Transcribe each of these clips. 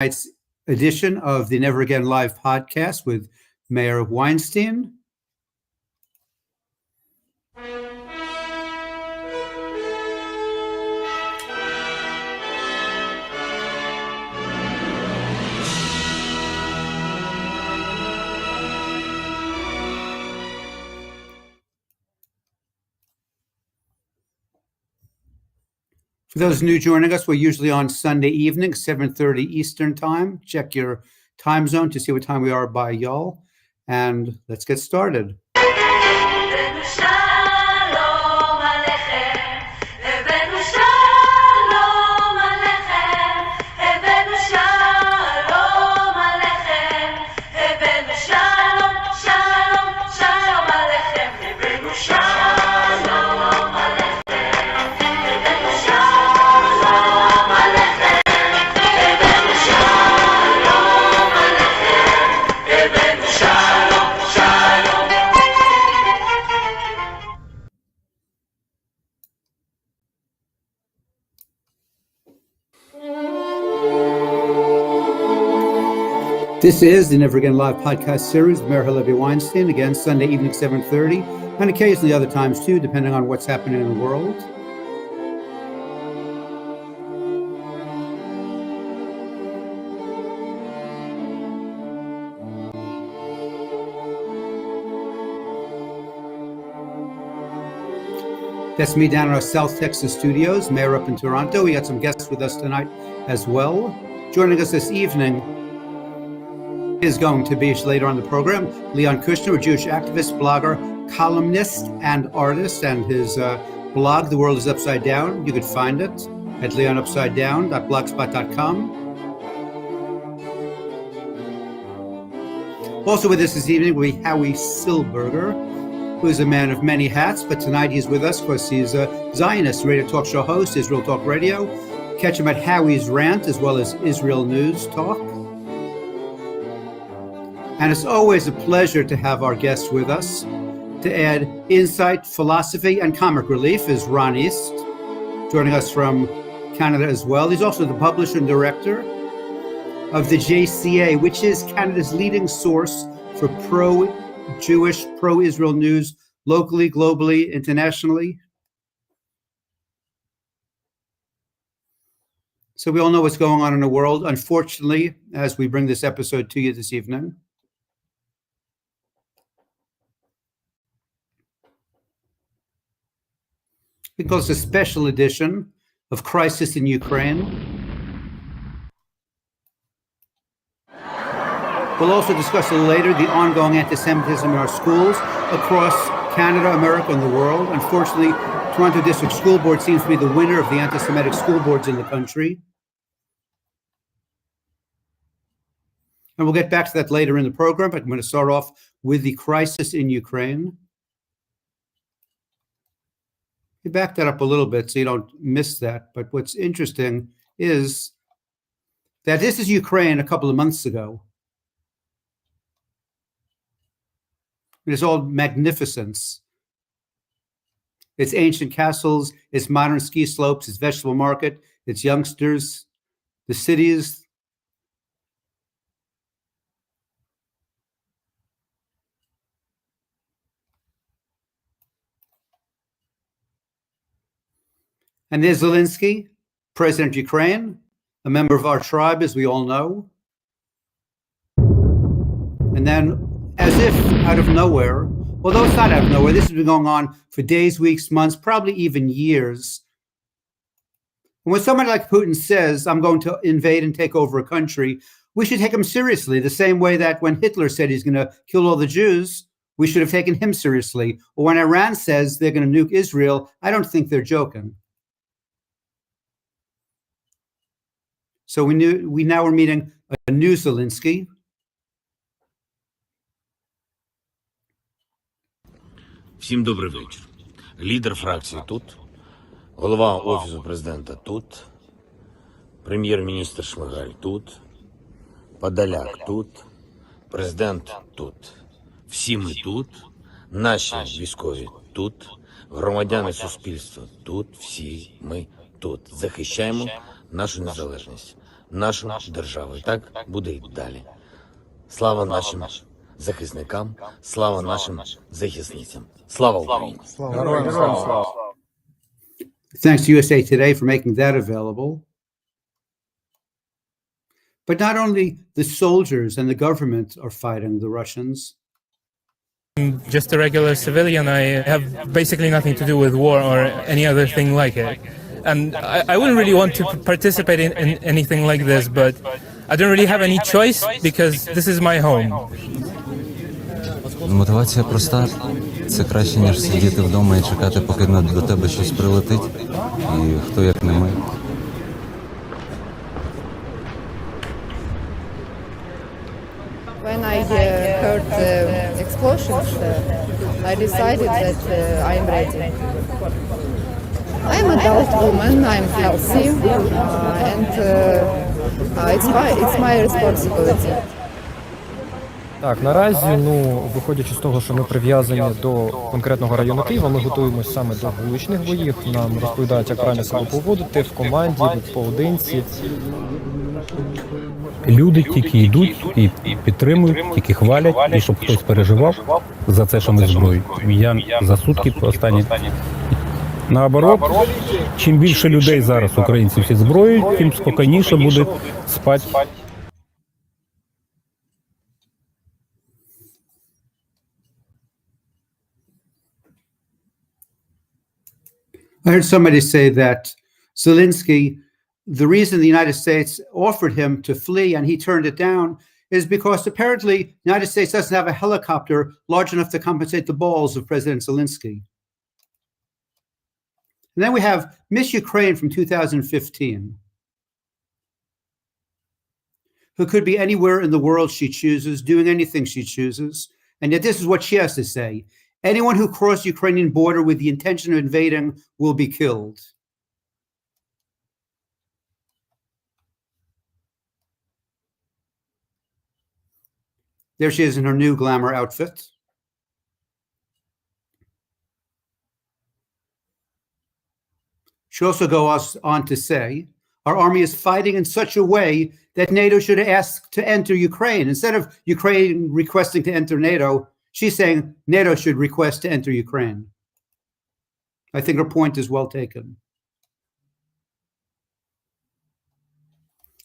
Tonight's edition of the Never Again Live podcast with Meir Weinstein. For those new joining us, we're usually on Sunday evening, 7:30 Eastern time. Check your time zone to see what time we are by y'all. And let's get started. This is the Never Again Live podcast series with Meir Halevi Weinstein, again, Sunday evening, 7:30, and occasionally other times too, depending on what's happening in the world. That's me down in our South Texas studios, Meir up in Toronto. We got some guests with us tonight as well. Joining us this evening is going to be later on the program, Leon Kushner, a Jewish activist, blogger, columnist, and artist, and his blog, The World is Upside Down. You could find it at leonupsidedown.blogspot.com. Also with us this evening will be Howie Silberger, who is a man of many hats, but tonight he's with us because he's a Zionist radio talk show host, Israel Talk Radio. Catch him at Howie's Rant as well as Israel News Talk. And it's always a pleasure to have our guests with us. To add insight, philosophy, and comic relief is Ron East, joining us from Canada as well. He's also the publisher and director of the JCA, which is Canada's leading source for pro-Jewish, pro-Israel news, locally, globally, internationally. So we all know what's going on in the world, unfortunately, as we bring this episode to you this evening. Because it's a special edition of Crisis in Ukraine. We'll also discuss a little later the ongoing anti-Semitism in our schools across Canada, America, and the world. Unfortunately, Toronto District School Board seems to be the winner of the anti-Semitic school boards in the country. And we'll get back to that later in the program, but I'm going to start off with the crisis in Ukraine. You back that up a little bit so you don't miss that. But what's interesting is that this is Ukraine a couple of months ago. It's all magnificence. It's ancient castles, it's modern ski slopes, it's vegetable market, it's youngsters, the cities. And there's Zelensky, president of Ukraine, a member of our tribe, as we all know. And then, as if out of nowhere, although it's not out of nowhere, this has been going on for days, weeks, months, probably even years. And when somebody like Putin says, I'm going to invade and take over a country, we should take him seriously, the same way that when Hitler said he's going to kill all the Jews, we should have taken him seriously. Or when Iran says they're going to nuke Israel, I don't think they're joking. So we now are meeting a new Zelensky. Всім добрий вечір. Лідер фракції тут, голова Офісу президента тут, прем'єр-міністр Шмигаль тут, Подоляк тут, президент тут. Всі ми тут, наші військові тут, громадяни суспільства тут, всі ми тут. Захищаємо нашу незалежність. нашу державу. І так буде і далі. Слава нашим захисникам, слава нашим захисницям. Слава Україні! Thanks to USA Today for making that available. But not only the soldiers and the government are fighting the Russians. I'm just a regular civilian. I have basically nothing to do with war or any other thing like it. And I wouldn't really want to participate in anything like this, but I don't really have any choice because this is my home. Мотивація проста. Це краще, ніж сидіти вдома і чекати, поки до тебе щось прилетить. І хто як не ми. When I heard the explosions, I decided that I am ready. I am an adult woman, I am healthy, and it's my responsibility. Так, наразі, виходячи з того, що ми прив'язані до конкретного району Києва, ми готуємося саме до вуличних боїв. Нам розповідають, як правильно себе поводити в команді, поодинці. Люди тільки йдуть і підтримують, тільки хвалять, і щоб хтось переживав за це, що ми зброєю. Я за сутки останні. Наоборот, чим більше людей зараз, українців, всі зброєю, тим спокійніше буде спати. I heard somebody say that Zelensky, the reason the United States offered him to flee and he turned it down is because apparently the United States doesn't have a helicopter large enough to compensate the balls of President Zelensky. And then we have Miss Ukraine from 2015, who could be anywhere in the world she chooses, doing anything she chooses. And yet this is what she has to say. Anyone who crossed the Ukrainian border with the intention of invading will be killed. There she is in her new glamour outfit. She also goes on to say, our army is fighting in such a way that NATO should ask to enter Ukraine. Instead of Ukraine requesting to enter NATO, she's saying NATO should request to enter Ukraine. I think her point is well taken.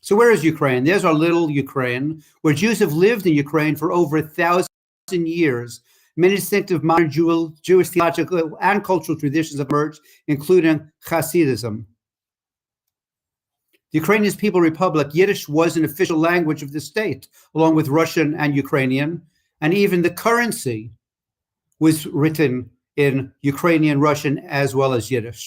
So where is Ukraine? There's our little Ukraine, where Jews have lived in Ukraine for over 1,000 years. Many distinctive modern Jewish theological and cultural traditions have emerged, including Hasidism. The Ukrainian People's Republic, Yiddish was an official language of the state, along with Russian and Ukrainian, and even the currency was written in Ukrainian, Russian, as well as Yiddish.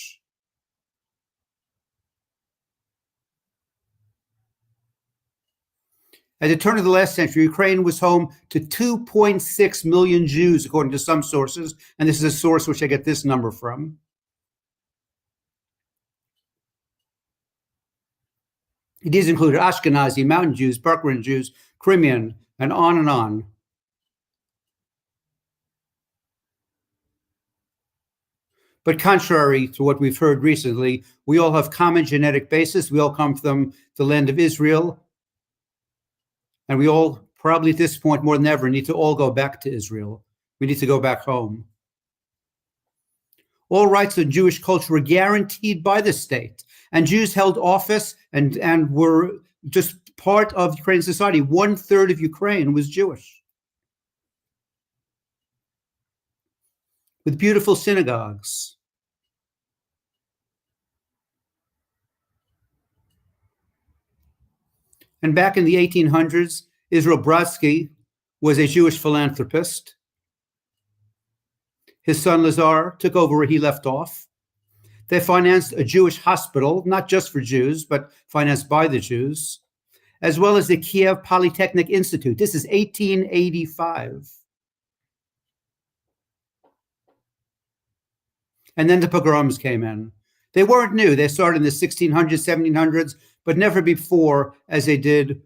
At the turn of the last century, Ukraine was home to 2.6 million Jews, according to some sources, and this is a source which I get this number from. These included Ashkenazi, Mountain Jews, Barbaran Jews, Crimean, and on and on. But contrary to what we've heard recently, we all have common genetic basis. We all come from the land of Israel. And we all, probably at this point more than ever, need to all go back to Israel. We need to go back home. All rights of Jewish culture were guaranteed by the state. And Jews held office and were just part of Ukrainian society. 1/3 of Ukraine was Jewish. With beautiful synagogues. And back in the 1800s, Israel Brodsky was a Jewish philanthropist. His son Lazar took over where he left off. They financed a Jewish hospital, not just for Jews, but financed by the Jews, as well as the Kiev Polytechnic Institute. This is 1885. And then the pogroms came in. They weren't new. They started in the 1600s, 1700s, but never before as they did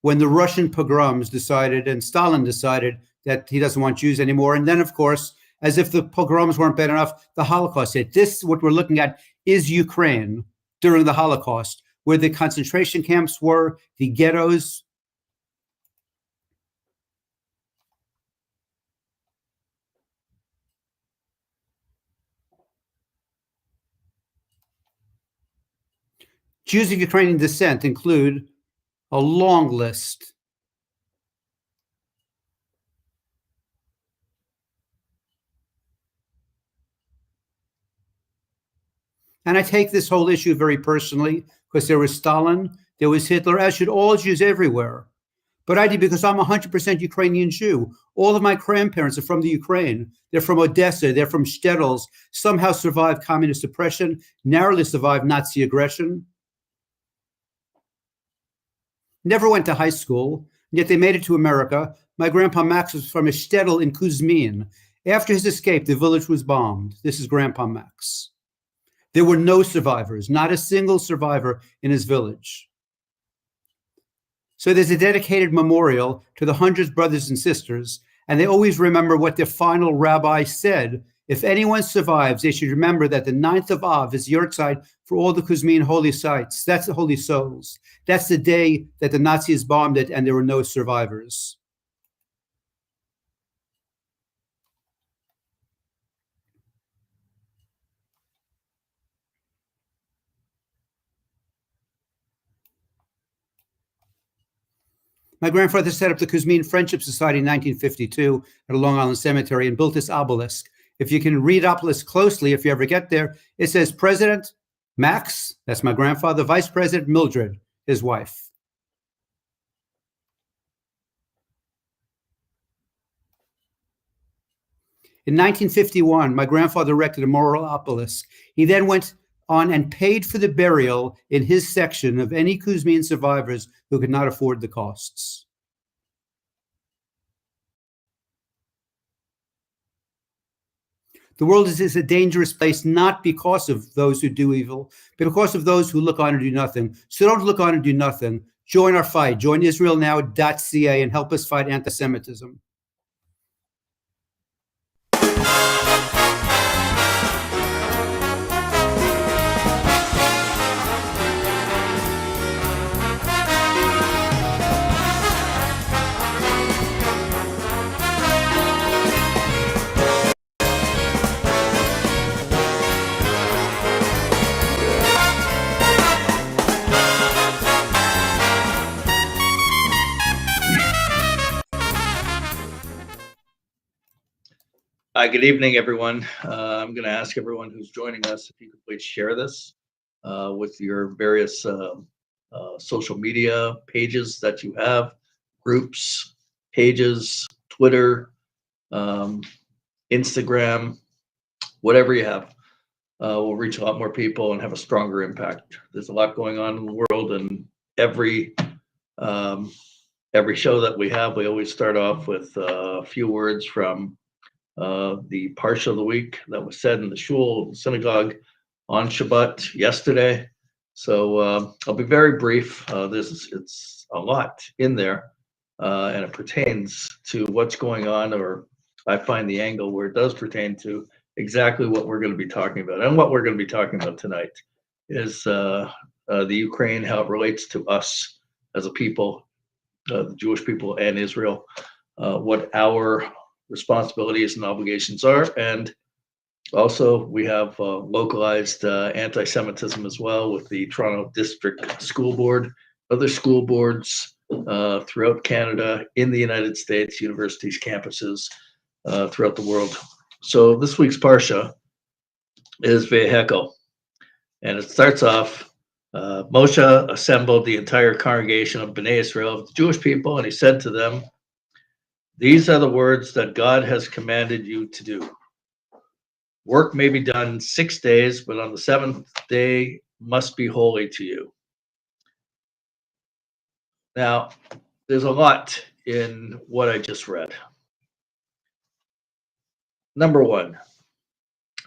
when the Russian pogroms decided and Stalin decided that he doesn't want Jews anymore. And then, of course, as if the pogroms weren't bad enough, the Holocaust hit. This, what we're looking at, is Ukraine during the Holocaust, where the concentration camps were, the ghettos. Jews of Ukrainian descent include a long list. And I take this whole issue very personally because there was Stalin, there was Hitler, as should all Jews everywhere. But I did because I'm 100% Ukrainian Jew. All of my grandparents are from the Ukraine. They're from Odessa. They're from shtetls. Somehow survived communist oppression, narrowly survived Nazi aggression. Never went to high school, yet they made it to America. My grandpa Max was from a shtetl in Kuzmin. After his escape, the village was bombed. This is Grandpa Max. There were no survivors, not a single survivor in his village. So there's a dedicated memorial to the hundreds of brothers and sisters, and they always remember what their final rabbi said. If anyone survives, they should remember that the 9th of Av is Yahrzeit for all the Kuzmin holy sites. That's the holy souls. That's the day that the Nazis bombed it and there were no survivors. My grandfather set up the Kuzmin Friendship Society in 1952 at a Long Island cemetery and built this obelisk. If you can read obelisk closely, if you ever get there, it says President Max, that's my grandfather, Vice President Mildred, his wife. In 1951, my grandfather erected a memorial obelisk. He then went on and paid for the burial in his section of any Kuzmin survivors who could not afford the costs. The world is a dangerous place, not because of those who do evil, but because of those who look on and do nothing. So don't look on and do nothing. Join our fight. Join IsraelNow.ca and help us fight anti-Semitism. Hi, good evening, everyone. I'm going to ask everyone who's joining us if you could please share this with your various social media pages that you have, groups, pages, Twitter, Instagram, whatever you have. We'll reach a lot more people and have a stronger impact. There's a lot going on in the world, and every show that we have, we always start off with a few words from the parsha of the week that was said in the shul, synagogue on Shabbat yesterday. So I'll be very brief. It's a lot in there, and it pertains to what's going on, or I find the angle where it does pertain to exactly what we're going to be talking about. And what we're going to be talking about tonight is the Ukraine, how it relates to us as a people, the Jewish people and Israel, what our responsibilities and obligations are. And also we have localized anti-Semitism as well with the Toronto District School Board, other school boards throughout Canada, in the United States, universities, campuses throughout the world. So this week's Parsha is Vehekel, and it starts off, Moshe assembled the entire congregation of Bnei Israel, the Jewish people, and he said to them, "These are the words that God has commanded you to do. Work may be done 6 days, but on the seventh day must be holy to you." Now, there's a lot in what I just read. Number one,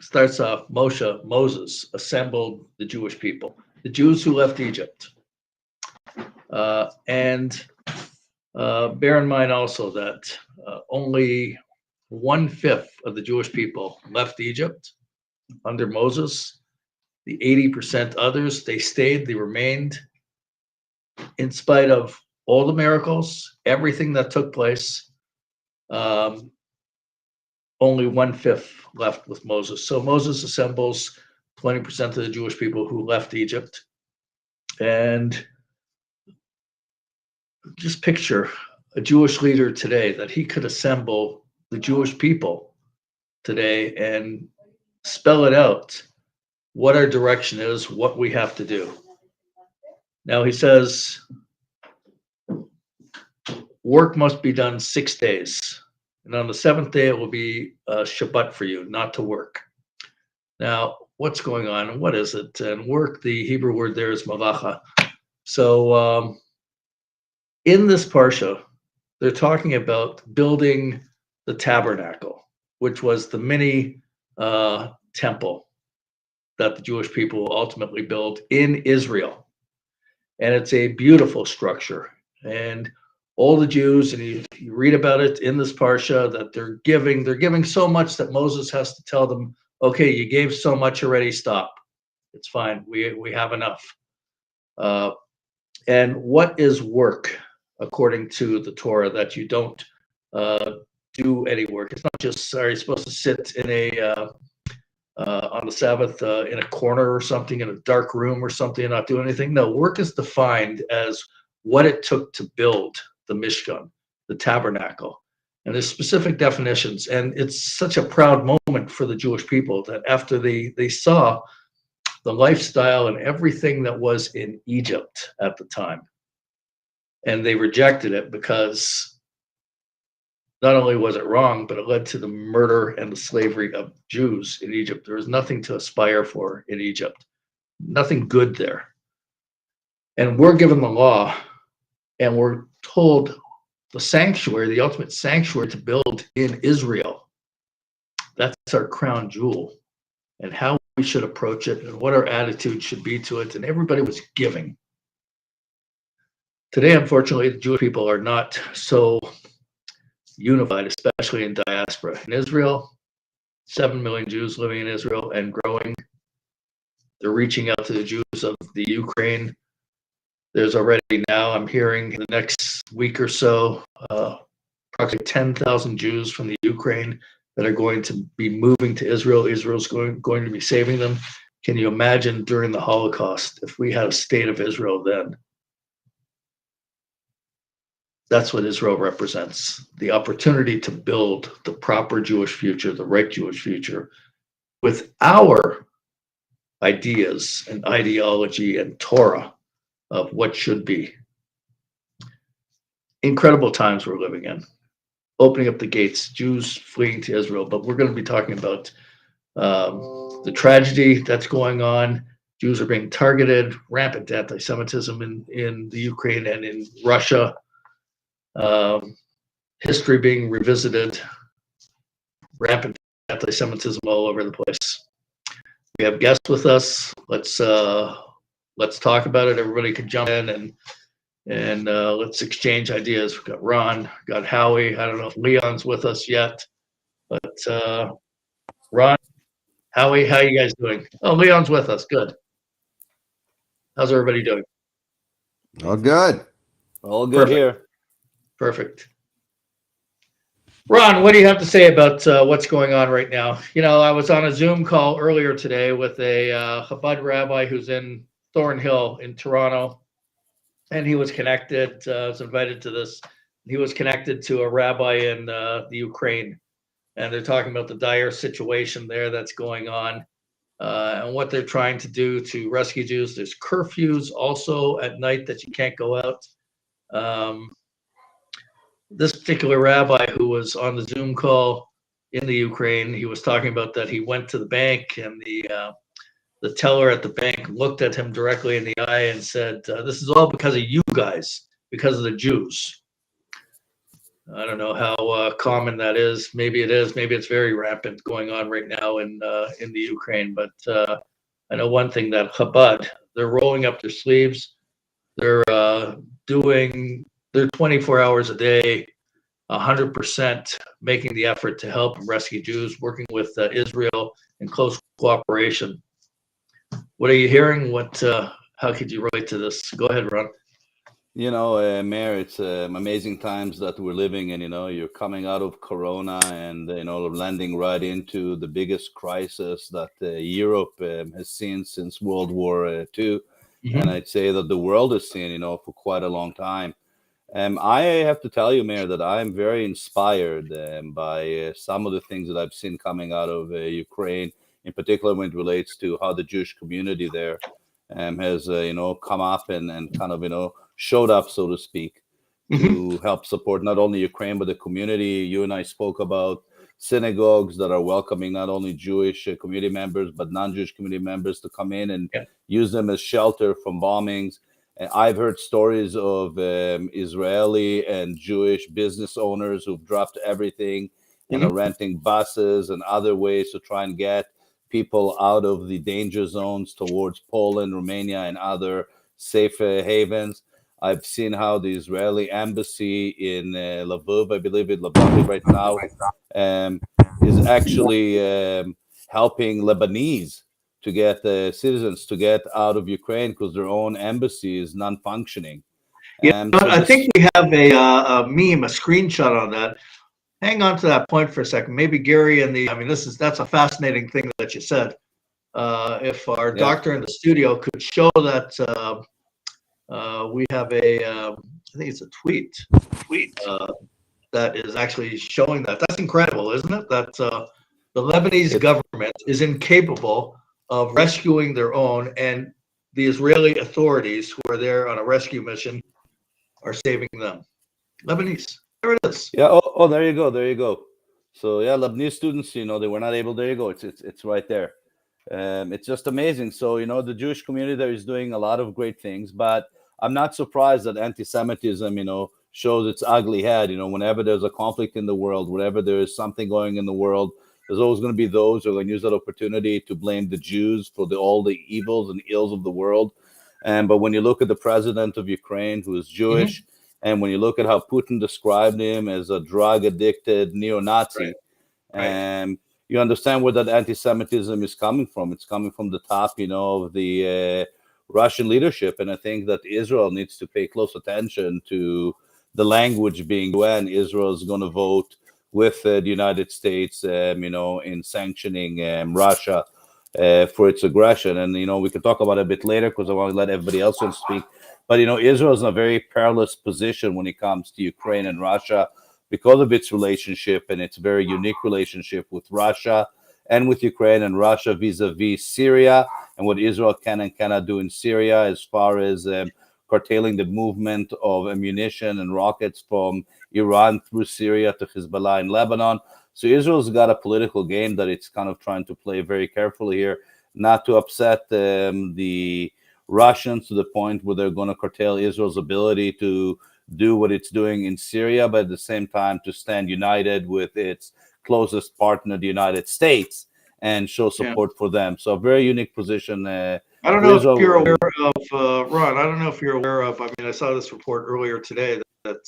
starts off, Moses assembled the Jewish people, the Jews who left Egypt. And bear in mind also that only 1/5 of the Jewish people left Egypt under Moses, The 80% others, they stayed, they remained in spite of all the miracles, everything that took place. Only 1/5 left with Moses. So Moses assembles 20% of the Jewish people who left Egypt. And just picture a Jewish leader today, that he could assemble the Jewish people today and spell it out, what our direction is, what we have to do. Now he says, work must be done 6 days. And on the 7th day, it will be a Shabbat for you, not to work. Now, what's going on and what is it? And work, the Hebrew word there is malacha. So in this parsha, they're talking about building the tabernacle, which was the mini temple that the Jewish people ultimately built in Israel. And it's a beautiful structure. And all the Jews, and you read about it in this parsha, that they're giving so much that Moses has to tell them, okay, you gave so much already, stop. It's fine, we have enough. And what is work, according to the Torah, that you don't do any work? It's not just, are you supposed to sit in on the Sabbath in a corner or something, in a dark room or something, and not do anything? No, work is defined as what it took to build the Mishkan, the tabernacle. And there's specific definitions. And it's such a proud moment for the Jewish people that after they saw the lifestyle and everything that was in Egypt at the time, and they rejected it because not only was it wrong, but it led to the murder and the slavery of Jews in Egypt. There was nothing to aspire for in Egypt, nothing good there. And we're given the law, and we're told the sanctuary, the ultimate sanctuary to build in Israel. That's our crown jewel, and how we should approach it and what our attitude should be to it. And everybody was giving. Today, unfortunately, the Jewish people are not so unified, especially in diaspora. In Israel, 7 million Jews living in Israel and growing. They're reaching out to the Jews of the Ukraine. There's already now, I'm hearing in the next week or so, approximately 10,000 Jews from the Ukraine that are going to be moving to Israel. Israel's going to be saving them. Can you imagine during the Holocaust if we had a state of Israel then? That's what Israel represents, the opportunity to build the proper Jewish future, the right Jewish future, with our ideas and ideology and Torah of what should be. Incredible times we're living in, opening up the gates, Jews fleeing to Israel. But we're going to be talking about the tragedy that's going on. Jews are being targeted, rampant anti-Semitism in the Ukraine and in Russia. History being revisited, rampant anti-Semitism all over the place. We have guests with us. Let's talk about it. Everybody can jump in and let's exchange ideas. We've got Ron, got Howie. I don't know if Leon's with us yet, but Ron, Howie, how you guys doing? Oh, Leon's with us. Good. How's everybody doing? All good. All good here. Perfect. Ron, what do you have to say about what's going on right now? You know, I was on a Zoom call earlier today with a Chabad rabbi who's in Thornhill in Toronto, and he was connected, was invited to this. He was connected to a rabbi in the Ukraine, and they're talking about the dire situation there that's going on and what they're trying to do to rescue Jews. There's curfews also at night that you can't go out. This particular rabbi who was on the Zoom call in the Ukraine, he was talking about that he went to the bank, and the teller at the bank looked at him directly in the eye and said, this is all because of you guys, because of the Jews. I don't know how common that is. Maybe it is. Maybe it's very rampant going on right now in the Ukraine. But I know one thing, that Chabad, they're rolling up their sleeves. They're they're 24 hours a day, 100% making the effort to help rescue Jews, working with Israel in close cooperation. What are you hearing? How could you relate to this? Go ahead, Ron. You know, Mayor, it's amazing times that we're living in. You know, you're coming out of Corona and, landing right into the biggest crisis that Europe has seen since World War II. And I'd say that the world has seen, for quite a long time. I have to tell you, Mayor, that I'm very inspired by some of the things that I've seen coming out of Ukraine, in particular when it relates to how the Jewish community there has, come up and kind of, showed up, so to speak, to help support not only Ukraine, but the community. You and I spoke about synagogues that are welcoming not only Jewish community members, but non-Jewish community members to come in and use them as shelter from bombings. And I've heard stories of Israeli and Jewish business owners who've dropped everything and are renting buses and other ways to try and get people out of the danger zones towards Poland, Romania, and other safe havens. I've seen how the Israeli embassy in Lviv, I believe in Lviv right now, is actually helping Lebanese to get citizens to get out of Ukraine because their own embassy is non-functioning. I think we have a meme, a screenshot on that. Hang on to that point for a second. Maybe Gary that's a fascinating thing that you said. If our doctor in the studio could show that we have I think it's a tweet that is actually showing that. That's incredible, isn't it? That the Lebanese government is incapable of rescuing their own, and the Israeli authorities who are there on a rescue mission are saving them. Lebanese. There it is. Yeah. Oh, there you go. There you go. So yeah, Lebanese students, they were not able. There you go. It's right there. It's just amazing. So the Jewish community there is doing a lot of great things, but I'm not surprised that anti-Semitism, shows its ugly head. Whenever there's a conflict in the world, whenever there is something going in the world, there's always going to be those who are going to use that opportunity to blame the Jews for all the evils and ills of the world. But when you look at the president of Ukraine, who is Jewish, and when you look at how Putin described him as a drug-addicted neo-Nazi, you understand where that anti-Semitism is coming from. It's coming from the top, of the Russian leadership. And I think that Israel needs to pay close attention to the language being when Israel is going to vote with the United States, in sanctioning Russia for its aggression. And, we can talk about it a bit later because I want to let everybody else speak. But, Israel is in a very perilous position when it comes to Ukraine and Russia because of its relationship and its very unique relationship with Russia and with Ukraine and Russia vis-a-vis Syria and what Israel can and cannot do in Syria as far as curtailing the movement of ammunition and rockets from Iran through Syria to Hezbollah in Lebanon. So Israel's got a political game that it's kind of trying to play very carefully here, not to upset the Russians to the point where they're going to curtail Israel's ability to do what it's doing in Syria, but at the same time to stand united with its closest partner, the United States, and show support for them. So a very unique position. I don't know if you're aware of, Ron, I don't know if you're aware of, I saw this report earlier today that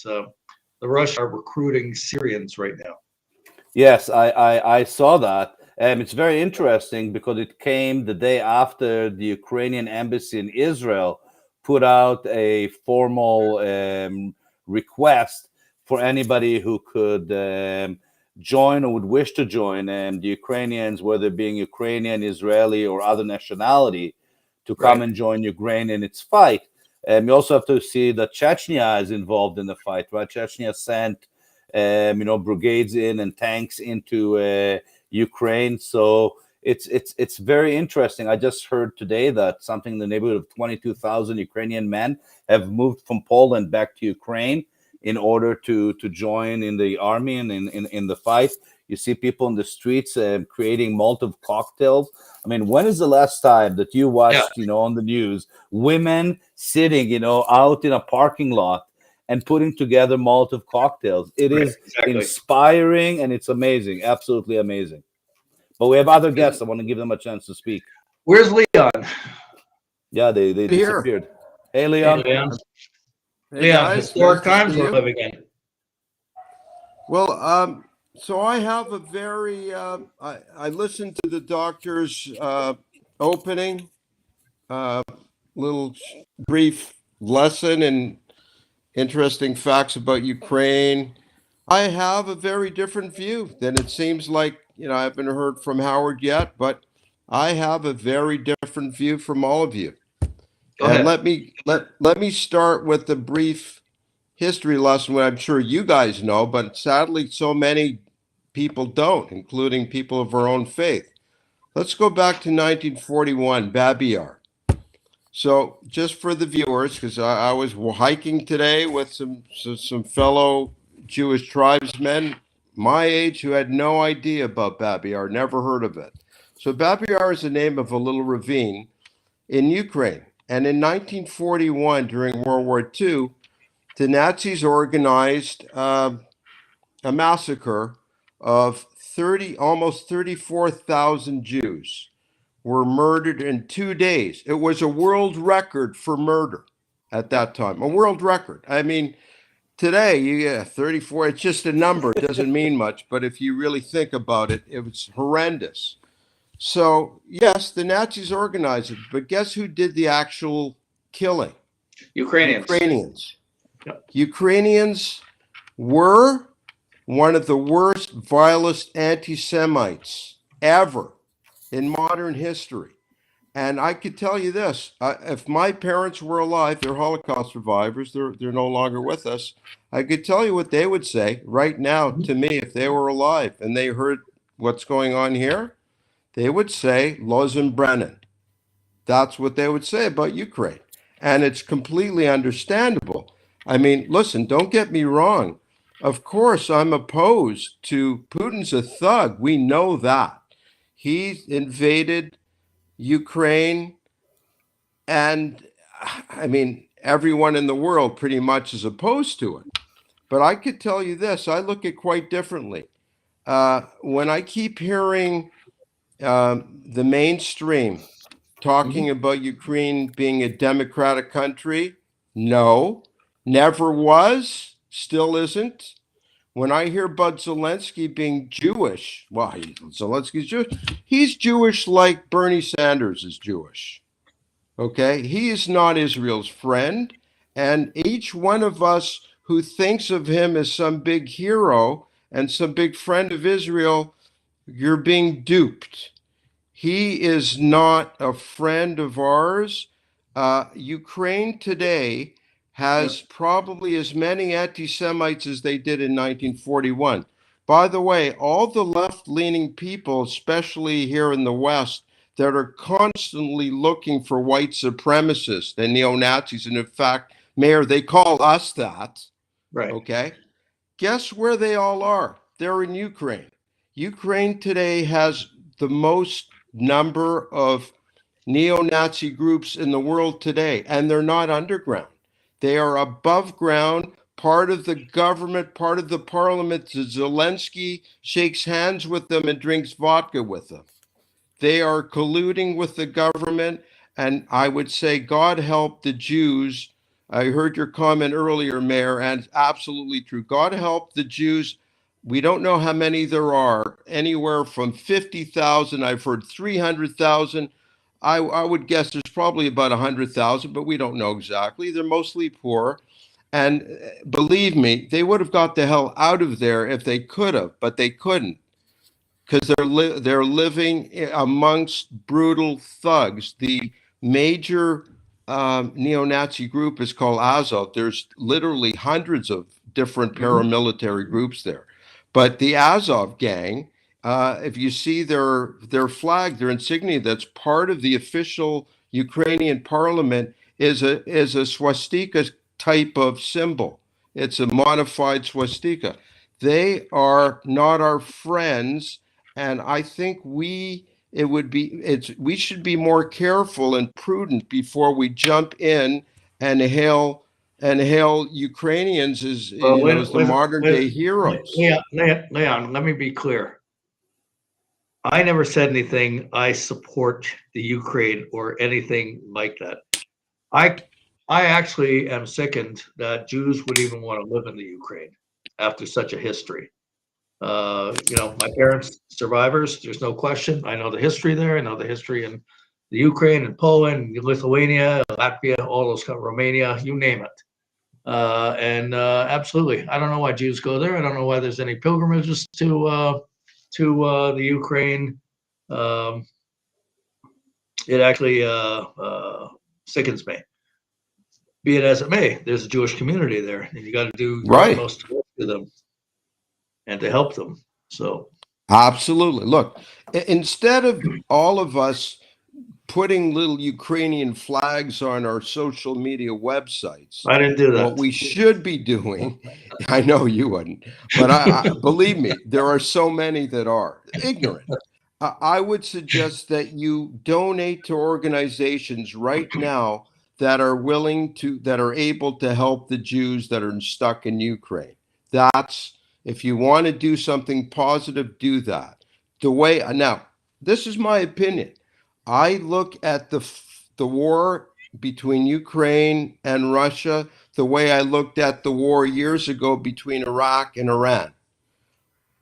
the Russians are recruiting Syrians right now. Yes, I saw that. It's very interesting because it came the day after the Ukrainian embassy in Israel put out a formal request for anybody who could join or would wish to join the Ukrainians, whether being Ukrainian, Israeli, or other nationality, to come and join Ukraine in its fight. You also have to see that Chechnya is involved in the fight, right? Chechnya sent, brigades in and tanks into Ukraine. So it's very interesting. I just heard today that something in the neighborhood of 22,000 Ukrainian men have moved from Poland back to Ukraine in order to join in the army and in the fight. You see people in the streets creating Molotov cocktails. When is the last time that you watched, on the news, women sitting, out in a parking lot and putting together Molotov cocktails? It is inspiring and it's amazing, absolutely amazing. But we have other guests. I want to give them a chance to speak. Where's Leon? Yeah, they disappeared. Hey, Leon. Hey, Leon. Hey, Leon, guys, historic nice to times see we're you. living in. Well, so I have a very, I listened to the doctor's opening, little brief lesson and interesting facts about Ukraine. I have a very different view than it seems like, I haven't heard from Howard yet, but I have a very different view from all of you. Go And ahead. let me start with a brief history lesson, what I'm sure you guys know, but sadly so many people don't, including people of our own faith. Let's go back to 1941, Babi Yar. So just for the viewers, because I was hiking today with some fellow Jewish tribesmen my age who had no idea about Babi Yar, never heard of it. So Babi Yar is the name of a little ravine in Ukraine. And in 1941, during World War II, the Nazis organized a massacre of almost 34,000 Jews were murdered in 2 days. It was a world record for murder at that time, a world record. I mean, today, 34, it's just a number. It doesn't mean much. But if you really think about it, it was horrendous. So, yes, the Nazis organized it. But guess who did the actual killing? Ukrainians. Yep. Ukrainians were one of the worst, vilest anti-Semites ever in modern history. And I could tell you this, if my parents were alive, they're Holocaust survivors, they're no longer with us, I could tell you what they would say right now to me if they were alive and they heard what's going on here. They would say, Lozen Brennan. That's what they would say about Ukraine. And it's completely understandable. I mean, listen, don't get me wrong. Of course, I'm opposed to Putin's a thug. We know that. He invaded Ukraine. And I mean, everyone in the world pretty much is opposed to it. But I could tell you this, I look at it quite differently. When I keep hearing the mainstream talking about Ukraine being a democratic country, no, never was, still isn't. When I hear about Zelensky being Jewish, well, Zelensky's Jewish. He's Jewish like Bernie Sanders is Jewish. Okay, he is not Israel's friend. And each one of us who thinks of him as some big hero and some big friend of Israel, you're being duped. He is not a friend of ours. Ukraine today has probably as many anti-Semites as they did in 1941. By the way, all the left-leaning people, especially here in the West, that are constantly looking for white supremacists and neo-Nazis, and in fact, Meir, they call us that. Right. Okay. Guess where they all are? They're in Ukraine. Ukraine today has the most number of neo-Nazi groups in the world today, and they're not underground. They are above ground, part of the government, part of the parliament. Zelensky shakes hands with them and drinks vodka with them. They are colluding with the government, and I would say, God help the Jews. I heard your comment earlier, Meir, and it's absolutely true. God help the Jews. We don't know how many there are, anywhere from 50,000. I've heard 300,000. I would guess there's probably about 100,000, but we don't know exactly. They're mostly poor. And believe me, they would have got the hell out of there if they could have, but they couldn't, because they're living amongst brutal thugs. The major neo-Nazi group is called Azov. There's literally hundreds of different paramilitary groups there. But the Azov gang, if you see their flag, their insignia, that's part of the official Ukrainian parliament, is a swastika type of symbol. It's a modified swastika. They are not our friends, and I think we should be more careful and prudent before we jump in and hail Ukrainians as, as the modern day heroes. Leon, let me be clear. I never said anything. I support the Ukraine or anything like that. I actually am sickened that Jews would even want to live in the Ukraine after such a history. My parents survivors. There's no question. I know the history there. I know the history in the Ukraine and Poland, Lithuania, Latvia, all those, Romania, you name it. And absolutely, I don't know why Jews go there. I don't know why there's any pilgrimages to the Ukraine. It actually sickens me. Be it as it may, there's a Jewish community there, and you got to do your Right. utmost to them and to help them. So Absolutely. Look, instead of all of us putting little Ukrainian flags on our social media websites, I didn't do that. what we should be doing, I know you wouldn't, but I believe me, there are so many that are ignorant. I would suggest that you donate to organizations right now that are willing to, that are able to help the Jews that are stuck in Ukraine. That's, if you want to do something positive, do that. The way, now, this is my opinion. I look at the war between Ukraine and Russia the way I looked at the war years ago between Iraq and Iran.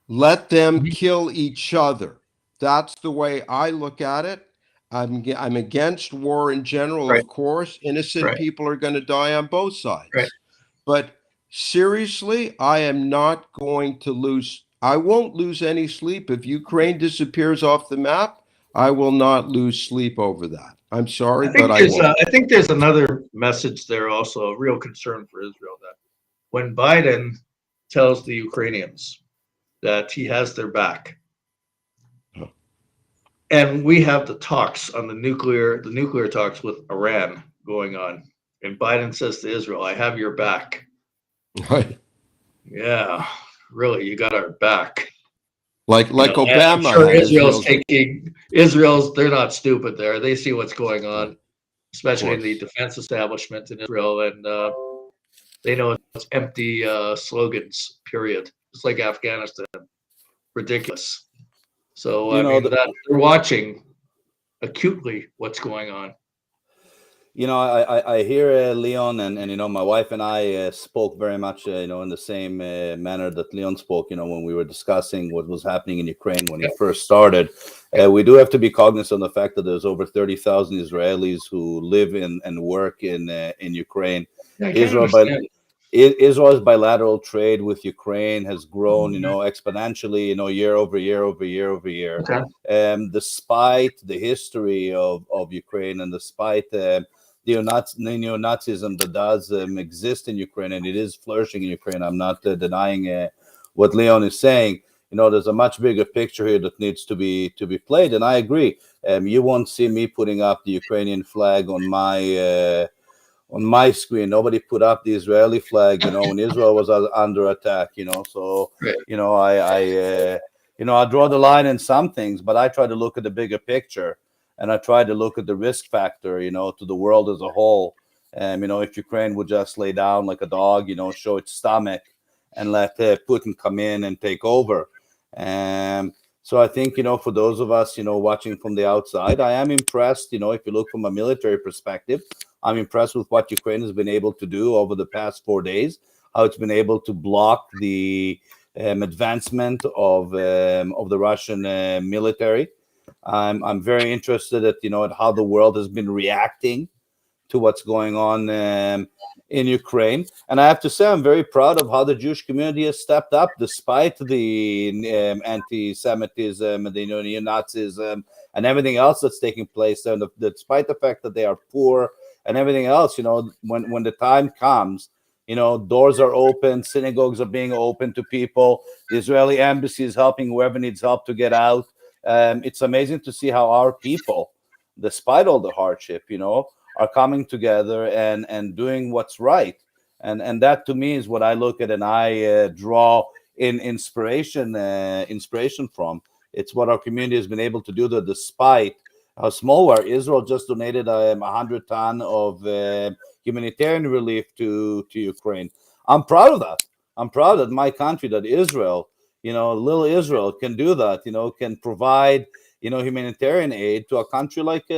Let them kill each other. That's the way I look at it. I'm against war in general, Right. of course. Innocent Right. people are going to die on both sides. Right. But seriously, I am not going to lose. I won't lose any sleep. If Ukraine disappears off the map, I will not lose sleep over that. I'm sorry, but I won't. I think there's another message there also, a real concern for Israel, that when Biden tells the Ukrainians that he has their back, and we have the talks on the nuclear talks with Iran going on, and Biden says to Israel, "I have your back." Right. Yeah, really, you got our back. Like Obama. I'm sure had Israel's, they're not stupid there. They see what's going on, especially in the course. defense establishment in Israel, and they know it's empty slogans, period. It's like Afghanistan. Ridiculous. So, I mean, that they're watching acutely what's going on. I hear Leon, and my wife and I spoke very much in the same manner that Leon spoke when we were discussing what was happening in Ukraine when it first started. We do have to be cognizant of the fact that there's over 30,000 Israelis who live and work in Ukraine. Israel's bilateral trade with Ukraine has grown exponentially exponentially year over year. Okay. Despite the history of Ukraine, and despite neo-Nazism that does exist in Ukraine, and it is flourishing in Ukraine. I'm not denying what Leon is saying. There's a much bigger picture here that needs to be played, and I agree. You won't see me putting up the Ukrainian flag on my screen. Nobody put up the Israeli flag, when Israel was under attack. So I draw the line in some things, but I try to look at the bigger picture. And I try to look at the risk factor, to the world as a whole. If Ukraine would just lay down like a dog, show its stomach and let Putin come in and take over. So I think, for those of us, watching from the outside, I am impressed, if you look from a military perspective, I'm impressed with what Ukraine has been able to do over the past 4 days, how it's been able to block the advancement of the Russian military. I'm very interested at how the world has been reacting to what's going on in Ukraine, and I have to say I'm very proud of how the Jewish community has stepped up despite the anti-Semitism and the neo-Nazism and everything else that's taking place there. And despite the fact that they are poor and everything else, when the time comes, doors are open, synagogues are being open to people. The Israeli embassy is helping whoever needs help to get out. It's amazing to see how our people, despite all the hardship, are coming together and doing what's right. And that to me is what I look at and I draw in inspiration from. It's what our community has been able to do, that despite how small we are. Israel just donated 100 tons of humanitarian relief to Ukraine. I'm proud of that. I'm proud that my country, that Israel, little Israel, can do that. Can provide humanitarian aid to a country like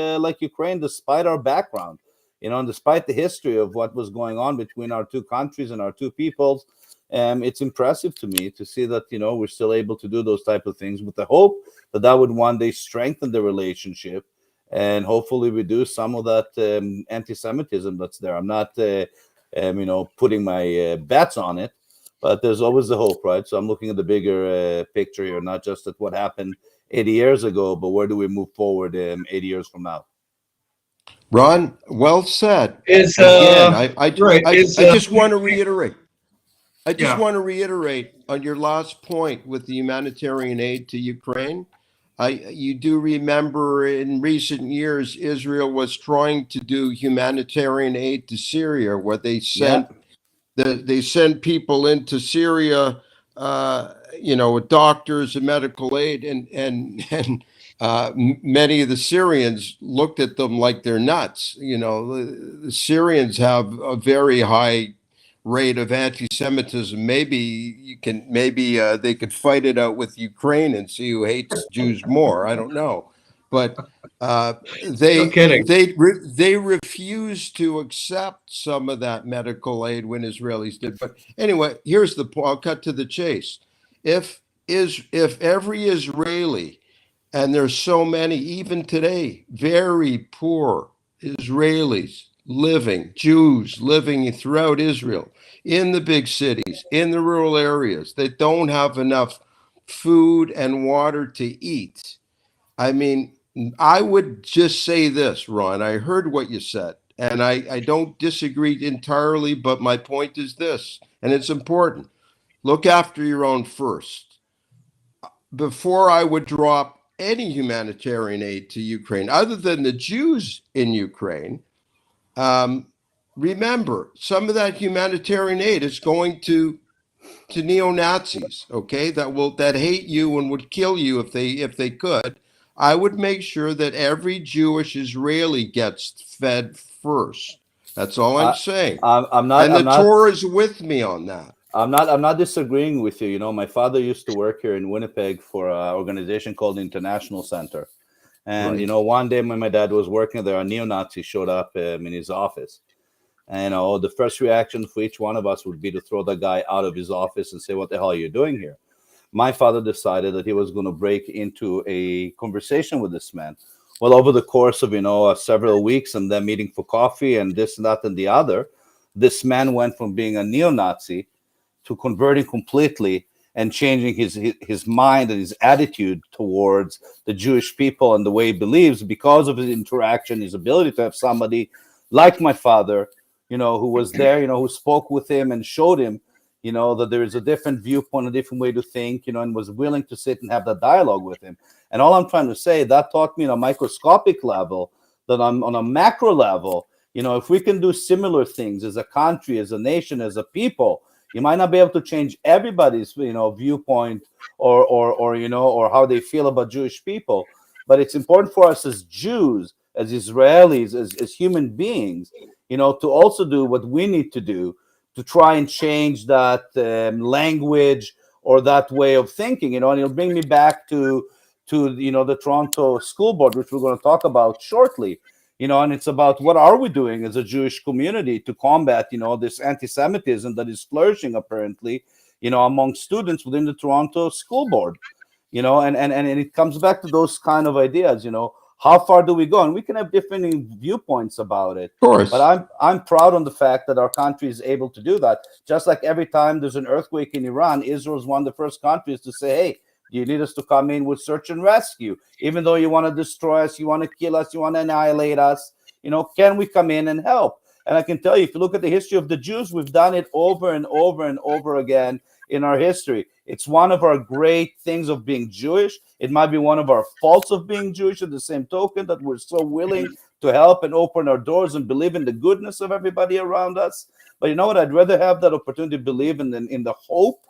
Ukraine, despite our background, and despite the history of what was going on between our two countries and our two peoples. It's impressive to me to see that we're still able to do those type of things, with the hope that would one day strengthen the relationship and hopefully reduce some of that anti-Semitism that's there. I'm not, putting my bets on it, but there's always the hope, right? So I'm looking at the bigger picture here, not just at what happened 80 years ago, but where do we move forward 80 years from now? Ron, well said. Is Again, right? I Is just want to reiterate. I just Yeah. want to reiterate on your last point with the humanitarian aid to Ukraine. You do remember in recent years, Israel was trying to do humanitarian aid to Syria, where they sent they sent people into Syria, with doctors and medical aid, and many of the Syrians looked at them like they're nuts. The Syrians have a very high rate of anti-Semitism. Maybe they could fight it out with Ukraine and see who hates Jews more. I don't know, but No kidding. they refused to accept some of that medical aid when Israelis did. But anyway, here's the point. I'll cut to the chase. If every Israeli, and there's so many even today, very poor Israelis Jews living throughout Israel, in the big cities, in the rural areas, that don't have enough food and water to eat. I mean, I would just say this, Ron. I heard what you said, and I don't disagree entirely, but my point is this, and it's important. Look after your own first. Before I would drop any humanitarian aid to Ukraine, other than the Jews in Ukraine, remember, some of that humanitarian aid is going to neo-Nazis, okay, that hate you and would kill you if they could. I would make sure that every Jewish Israeli gets fed first. That's all I'm saying. I'm not. And the Torah is with me on that. I'm not disagreeing with you. My father used to work here in Winnipeg for an organization called the International Center. And, Right. One day when my dad was working there, a neo-Nazi showed up in his office. And, the first reaction for each one of us would be to throw the guy out of his office and say, what the hell are you doing here? My father decided that he was going to break into a conversation with this man. Well, over the course of, several weeks and then meeting for coffee and this and that and the other, this man went from being a neo-Nazi to converting completely and changing his mind and his attitude towards the Jewish people and the way he believes because of his interaction, his ability to have somebody like my father, who was there, who spoke with him and showed him, that there is a different viewpoint, a different way to think, and was willing to sit and have that dialogue with him. And all I'm trying to say, that taught me on a microscopic level, that on a macro level, if we can do similar things as a country, as a nation, as a people, you might not be able to change everybody's, viewpoint or how they feel about Jewish people. But it's important for us as Jews, as Israelis, as human beings, to also do what we need to do to try and change that language or that way of thinking, and it'll bring me back to the Toronto School Board, which we're going to talk about shortly. And it's about what are we doing as a Jewish community to combat, this anti-Semitism that is flourishing apparently, among students within the Toronto School Board, and it comes back to those kind of ideas, how far do we go? And we can have different viewpoints about it. Of course. But I'm proud on the fact that our country is able to do that. Just like every time there's an earthquake in Iran, Israel is one of the first countries to say, hey, you need us to come in with search and rescue. Even though you want to destroy us, you want to kill us, you want to annihilate us, can we come in and help? And I can tell you, if you look at the history of the Jews, we've done it over and over and over again in our history. It's one of our great things of being Jewish. It might be one of our faults of being Jewish at the same token, that we're so willing to help and open our doors and believe in the goodness of everybody around us. But you know what? I'd rather have that opportunity to believe in the hope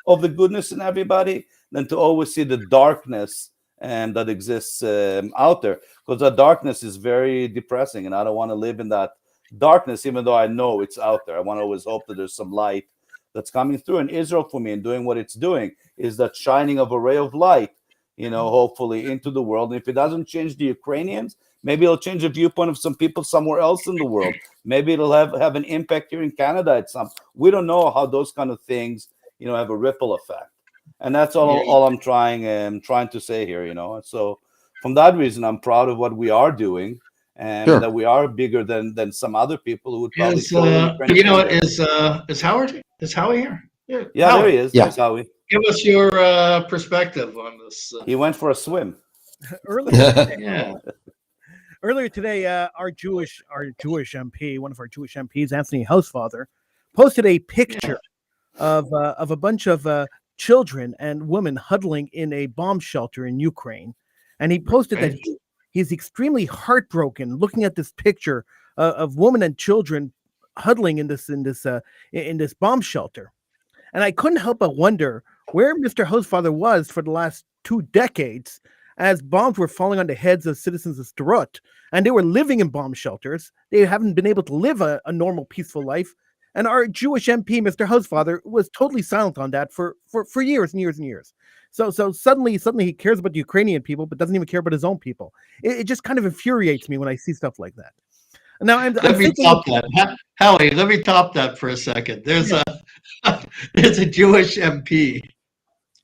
of the goodness in everybody than to always see the darkness that exists out there, because that darkness is very depressing, and I don't want to live in that darkness, even though I know it's out there. I want to always hope that there's some light that's coming through. And Israel, for me, and doing what it's doing, is that shining of a ray of light, hopefully into the world. And if it doesn't change the Ukrainians, maybe it'll change the viewpoint of some people somewhere else in the world. Maybe it'll have an impact here in Canada at some. We don't know how those kind of things, have a ripple effect. And that's all I'm trying to say here, So from that reason, I'm proud of what we are doing, and Sure. that we are bigger than some other people who would probably Is totally cringe you know what at. is Howard? Is Howie here? Yeah, there Howie, he is. Yeah. There's Howie. give us your perspective on this. He went for a swim. Yeah. Earlier today, our Jewish MP, one of our Jewish MPs, Anthony Housefather, posted a picture of a bunch of children and women huddling in a bomb shelter in Ukraine, and he posted that he's extremely heartbroken looking at this picture of women and children huddling in this bomb shelter, and I couldn't help but wonder where Mr. Housefather was for the last 2 decades, as bombs were falling on the heads of citizens of Sderot, and they were living in bomb shelters. They haven't been able to live a normal, peaceful life. And our Jewish MP, Mr. Housefather, was totally silent on that for years and years and years. So suddenly he cares about the Ukrainian people, but doesn't even care about his own people. It just kind of infuriates me when I see stuff like that. Now Let me top that, Howie. Let me top that for a second. There's a Jewish MP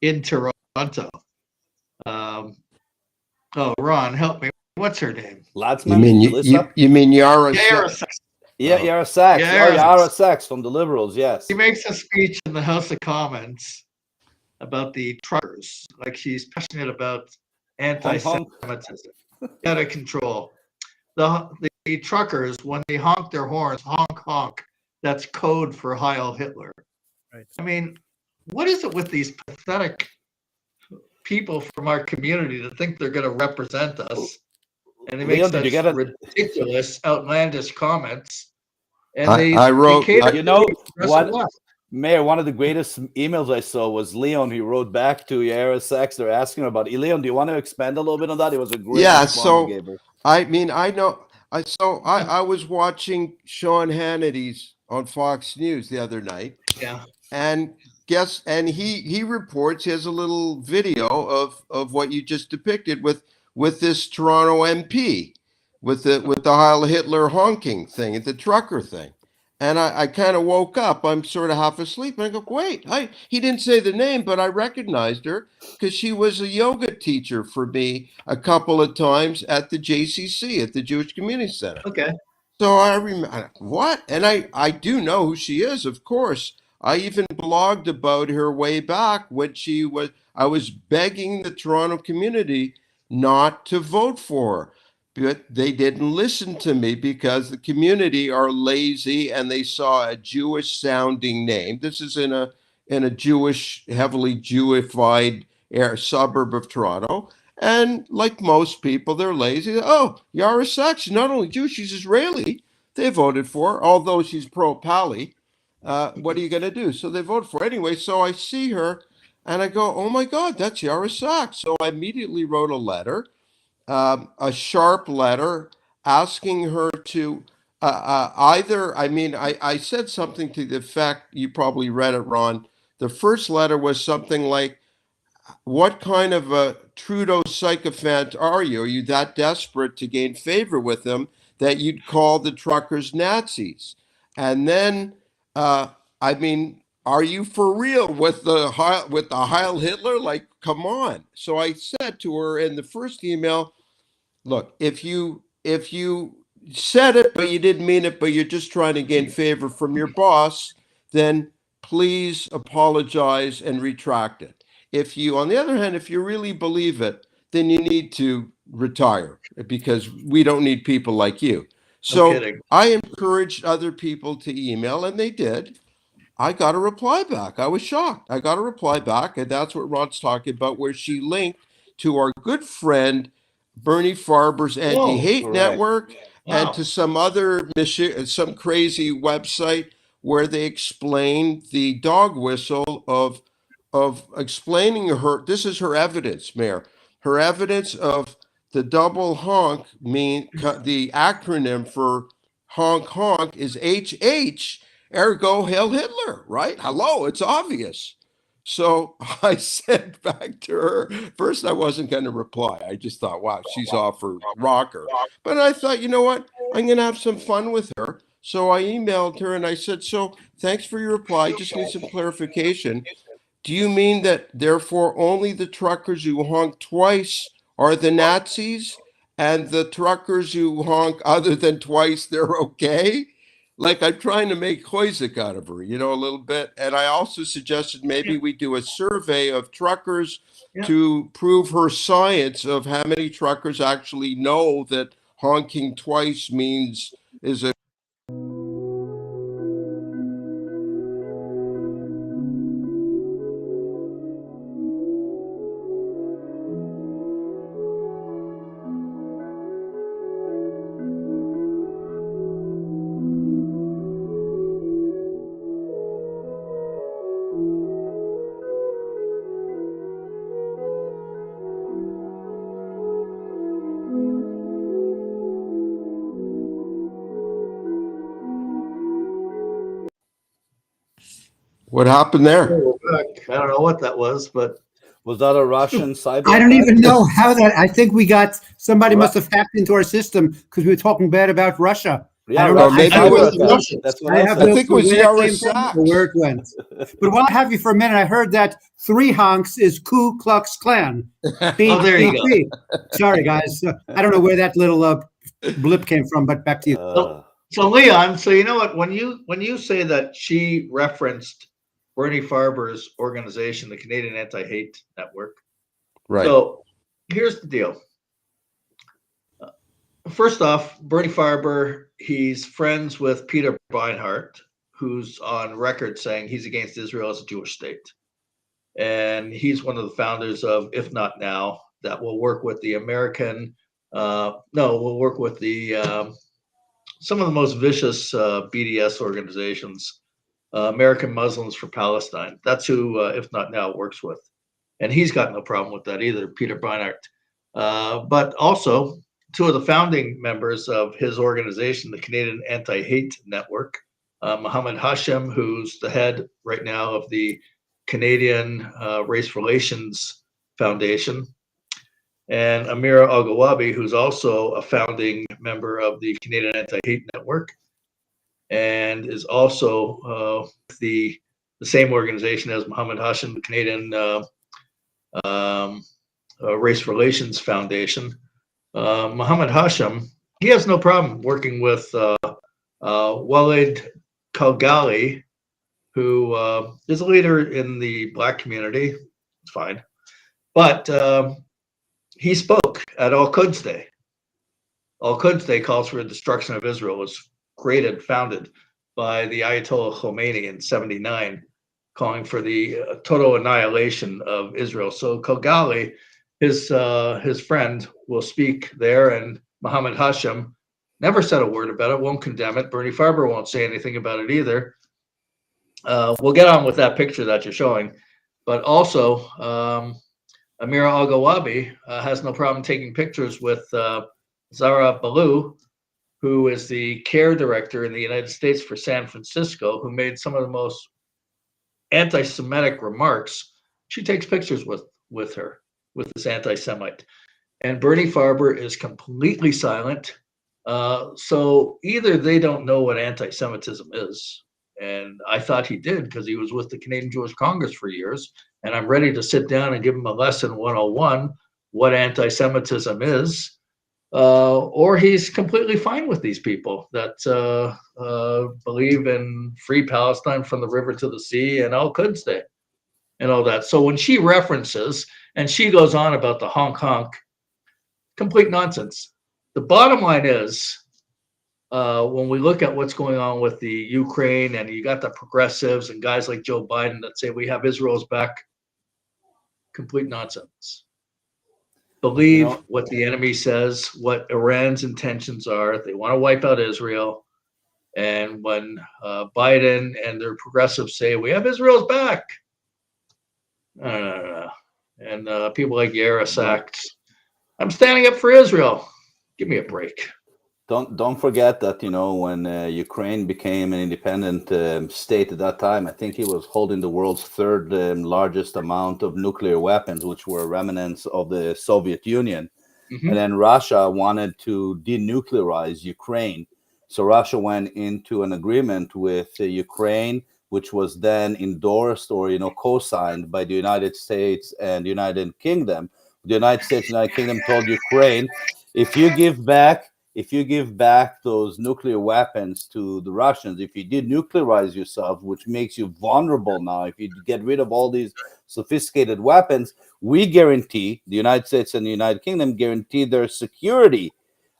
in Toronto. Ron, help me. What's her name? You mean Yara? Yara Sachs. Yara Sachs from the Liberals. Yes. She makes a speech in the House of Commons about the truckers, like she's passionate about anti-Semitism. Out of control. The truckers, when they honk their horns, honk honk. That's code for Heil Hitler. Right. I mean, what is it with these pathetic people from our community to think they're going to represent us? And they make such ridiculous, outlandish comments. And I wrote, you know what, Meir, one of the greatest emails I saw was Leon. He wrote back to Yara Sachs. They're asking about it. Leon, do you want to expand a little bit on that? It was a great response he gave her. I was watching Sean Hannity's on Fox News the other night. Yeah. And he reports, he has a little video of what you just depicted with this Toronto MP with the Heil Hitler honking thing, the trucker thing. And I kind of woke up. I'm sort of half asleep. And I go, wait, he didn't say the name, but I recognized her because she was a yoga teacher for me a couple of times at the JCC, at the Jewish Community Center. Okay. So I remember, what? And I do know who she is, of course. I even blogged about her way back when I was begging the Toronto community not to vote for her. But they didn't listen to me because the community are lazy and they saw a Jewish sounding name. This is in a Jewish, heavily Jewified suburb of Toronto. And like most people, they're lazy. Oh, Yara Sachs, she's not only Jewish, she's Israeli. They voted for her, although she's pro-Pali. What are you going to do? So they voted for her. Anyway, so I see her and I go, oh my God, that's Yara Sachs. So I immediately wrote a letter. A sharp letter asking her to I said something to the effect, you probably read it, Ron. The first letter was something like, what kind of a Trudeau sycophant are you? Are you that desperate to gain favor with him that you'd call the truckers Nazis? And then, are you for real with the Heil Hitler? Like, come on. So I said to her in the first email, look, if you said it, but you didn't mean it, but you're just trying to gain favor from your boss, then please apologize and retract it. If you, on the other hand, if you really believe it, then you need to retire because we don't need people like you. So I encouraged other people to email, and they did. I got a reply back. I was shocked. I got a reply back, and that's what Ron's talking about, where she linked to our good friend Bernie Farber's anti-hate network and to some other some crazy website where they explain the dog whistle of explaining her. This is her evidence, Mayor. Her evidence of the double honk the acronym for honk honk is HH, ergo Heil Hitler, right? Hello, it's obvious. So I said back to her, first I wasn't going to reply. I just thought, wow, she's off her rocker. But I thought, you know what? I'm going to have some fun with her. So I emailed her and I said, so thanks for your reply. Just need some clarification. Do you mean that therefore only the truckers who honk twice are the Nazis, and the truckers who honk other than twice, they're okay. Like, I'm trying to make Hoisik out of her, a little bit. And I also suggested maybe we do a survey of truckers to prove her science of how many truckers actually know that honking twice is a. What happened there? I don't know what that was, but Was that a Russian cyber I don't attack? even know how that. I think somebody must have hacked into our system because we were talking bad about Russia. Yeah, I don't know. maybe I it was don't- the Russians. That's what I I have said. no I think it clue was where the that came from RSX. or where it went. But while I have you for a minute, I heard that 3 honks is Ku Klux Klan. Oh, there you go. Sorry, guys. I don't know where that little blip came from, but back to you. So Leon, so you know what? When you say that she referenced Bernie Farber's organization, the Canadian Anti-Hate Network. Right. So here's the deal. First off, Bernie Farber, he's friends with Peter Beinart, who's on record saying he's against Israel as a Jewish state. And he's one of the founders of If Not Now, that will work with the we'll work with the some of the most vicious BDS organizations, American Muslims for Palestine. That's who If Not Now works with. And he's got no problem with that either, Peter Beinart. But also, 2 of the founding members of his organization, the Canadian Anti-Hate Network, Mohammed Hashem, who's the head right now of the Canadian Race Relations Foundation, and Amira Al-Gawabi, who's also a founding member of the Canadian Anti-Hate Network, and is also the same organization as Mohammed Hashem, the Canadian Race Relations Foundation. Mohammed Hashem, he has no problem working with Walid Kalgali, who is a leader in the Black community. It's fine. But he spoke at Al-Quds Day. Al-Quds Day calls for the destruction of Israel. It was created, founded by the Ayatollah Khomeini in '79, calling for the total annihilation of Israel. So Kalgali, his friend, will speak there, and Mohammed Hashem never said a word about it, won't condemn it. Bernie Farber won't say anything about it either. We'll get on with that picture that you're showing. But also, Amira Al-Gawabi has no problem taking pictures with Zara Balou, who is the care director in the United States for San Francisco, who made some of the most anti-Semitic remarks. She takes pictures with her, with this anti-Semite. And Bernie Farber is completely silent. So either they don't know what anti-Semitism is, and I thought he did because he was with the Canadian Jewish Congress for years, and I'm ready to sit down and give him a lesson 101, what anti-Semitism is, or he's completely fine with these people that believe in free Palestine from the river to the sea and Al-Quds Day and all that. So when she references, and she goes on about the honk honk, complete nonsense. The bottom line is, when we look at what's going on with the Ukraine, and you got the progressives and guys like Joe Biden that say we have Israel's back, complete nonsense. Believe what the enemy says, what Iran's intentions are. They want to wipe out Israel. And when Biden and their progressives say we have Israel's back, no. And people like Yara Sachs, I'm standing up for Israel. Give me a break. Don't forget that, when Ukraine became an independent state at that time, I think he was holding the world's 3rd largest amount of nuclear weapons, which were remnants of the Soviet Union. Mm-hmm. And then Russia wanted to denuclearize Ukraine. So Russia went into an agreement with Ukraine, which was then endorsed or co-signed by the United States and United Kingdom, the United States, United Kingdom told Ukraine, if you give back those nuclear weapons to the Russians, if you denuclearize yourself, which makes you vulnerable now, if you get rid of all these sophisticated weapons, we guarantee, the United States and the United Kingdom guarantee their security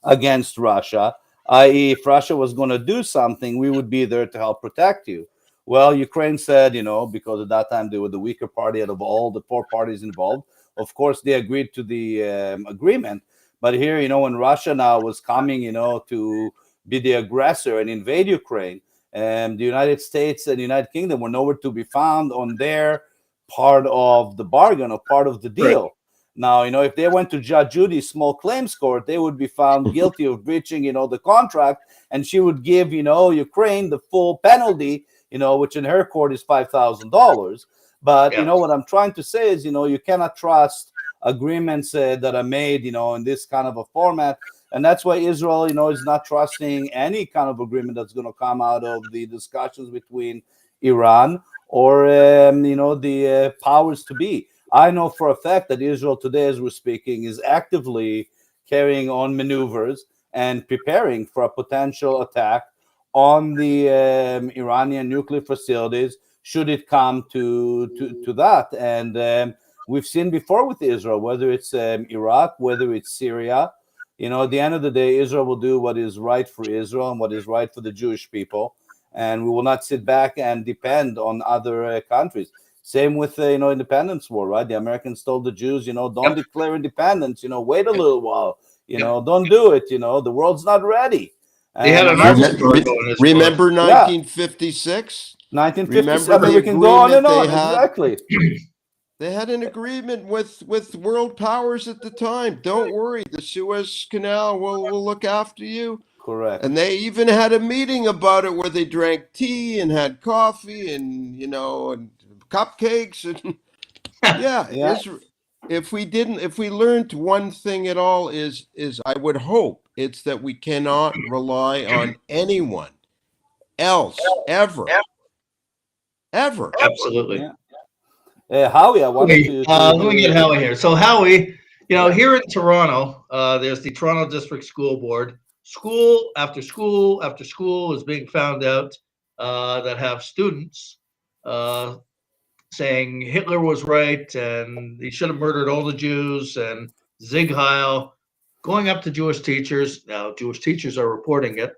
against Russia, i.e., if Russia was going to do something, we would be there to help protect you. Well, Ukraine said, because at that time they were the weaker party out of all the four parties involved. Of course, they agreed to the agreement. But here, when Russia now was coming, to be the aggressor and invade Ukraine, the United States and the United Kingdom were nowhere to be found on their part of the bargain or part of the deal. Right. Now, if they went to Judge Judy's small claims court, they would be found guilty of breaching, the contract, and she would give, Ukraine the full penalty, which in her court is $5,000. But, what I'm trying to say is, you cannot trust agreements that are made, in this kind of a format. And that's why Israel, is not trusting any kind of agreement that's going to come out of the discussions between Iran or, the powers to be. I know for a fact that Israel today, as we're speaking, is actively carrying on maneuvers and preparing for a potential attack on the Iranian nuclear facilities, should it come to that. And we've seen before with Israel, whether it's Iraq, whether it's Syria, at the end of the day, Israel will do what is right for Israel and what is right for the Jewish people. And we will not sit back and depend on other countries. Same with the independence war, right? The Americans told the Jews, don't declare independence, wait a little while, don't do it, the world's not ready. They had remember 1956? 1956. I mean, we can go on and on. Exactly. They had an agreement with world powers at the time. Don't worry, the Suez Canal will look after you. Correct. And they even had a meeting about it where they drank tea and had coffee and and cupcakes and if we learned one thing at all is I would hope it's that we cannot rely on anyone else ever. Absolutely. Howie, I wanted to let me get Howie here. So Howie, here in Toronto, there's the Toronto District School Board. School after school after school is being found out that have students saying Hitler was right and he should have murdered all the Jews and Zig Heil, going up to Jewish teachers. Now, Jewish teachers are reporting it.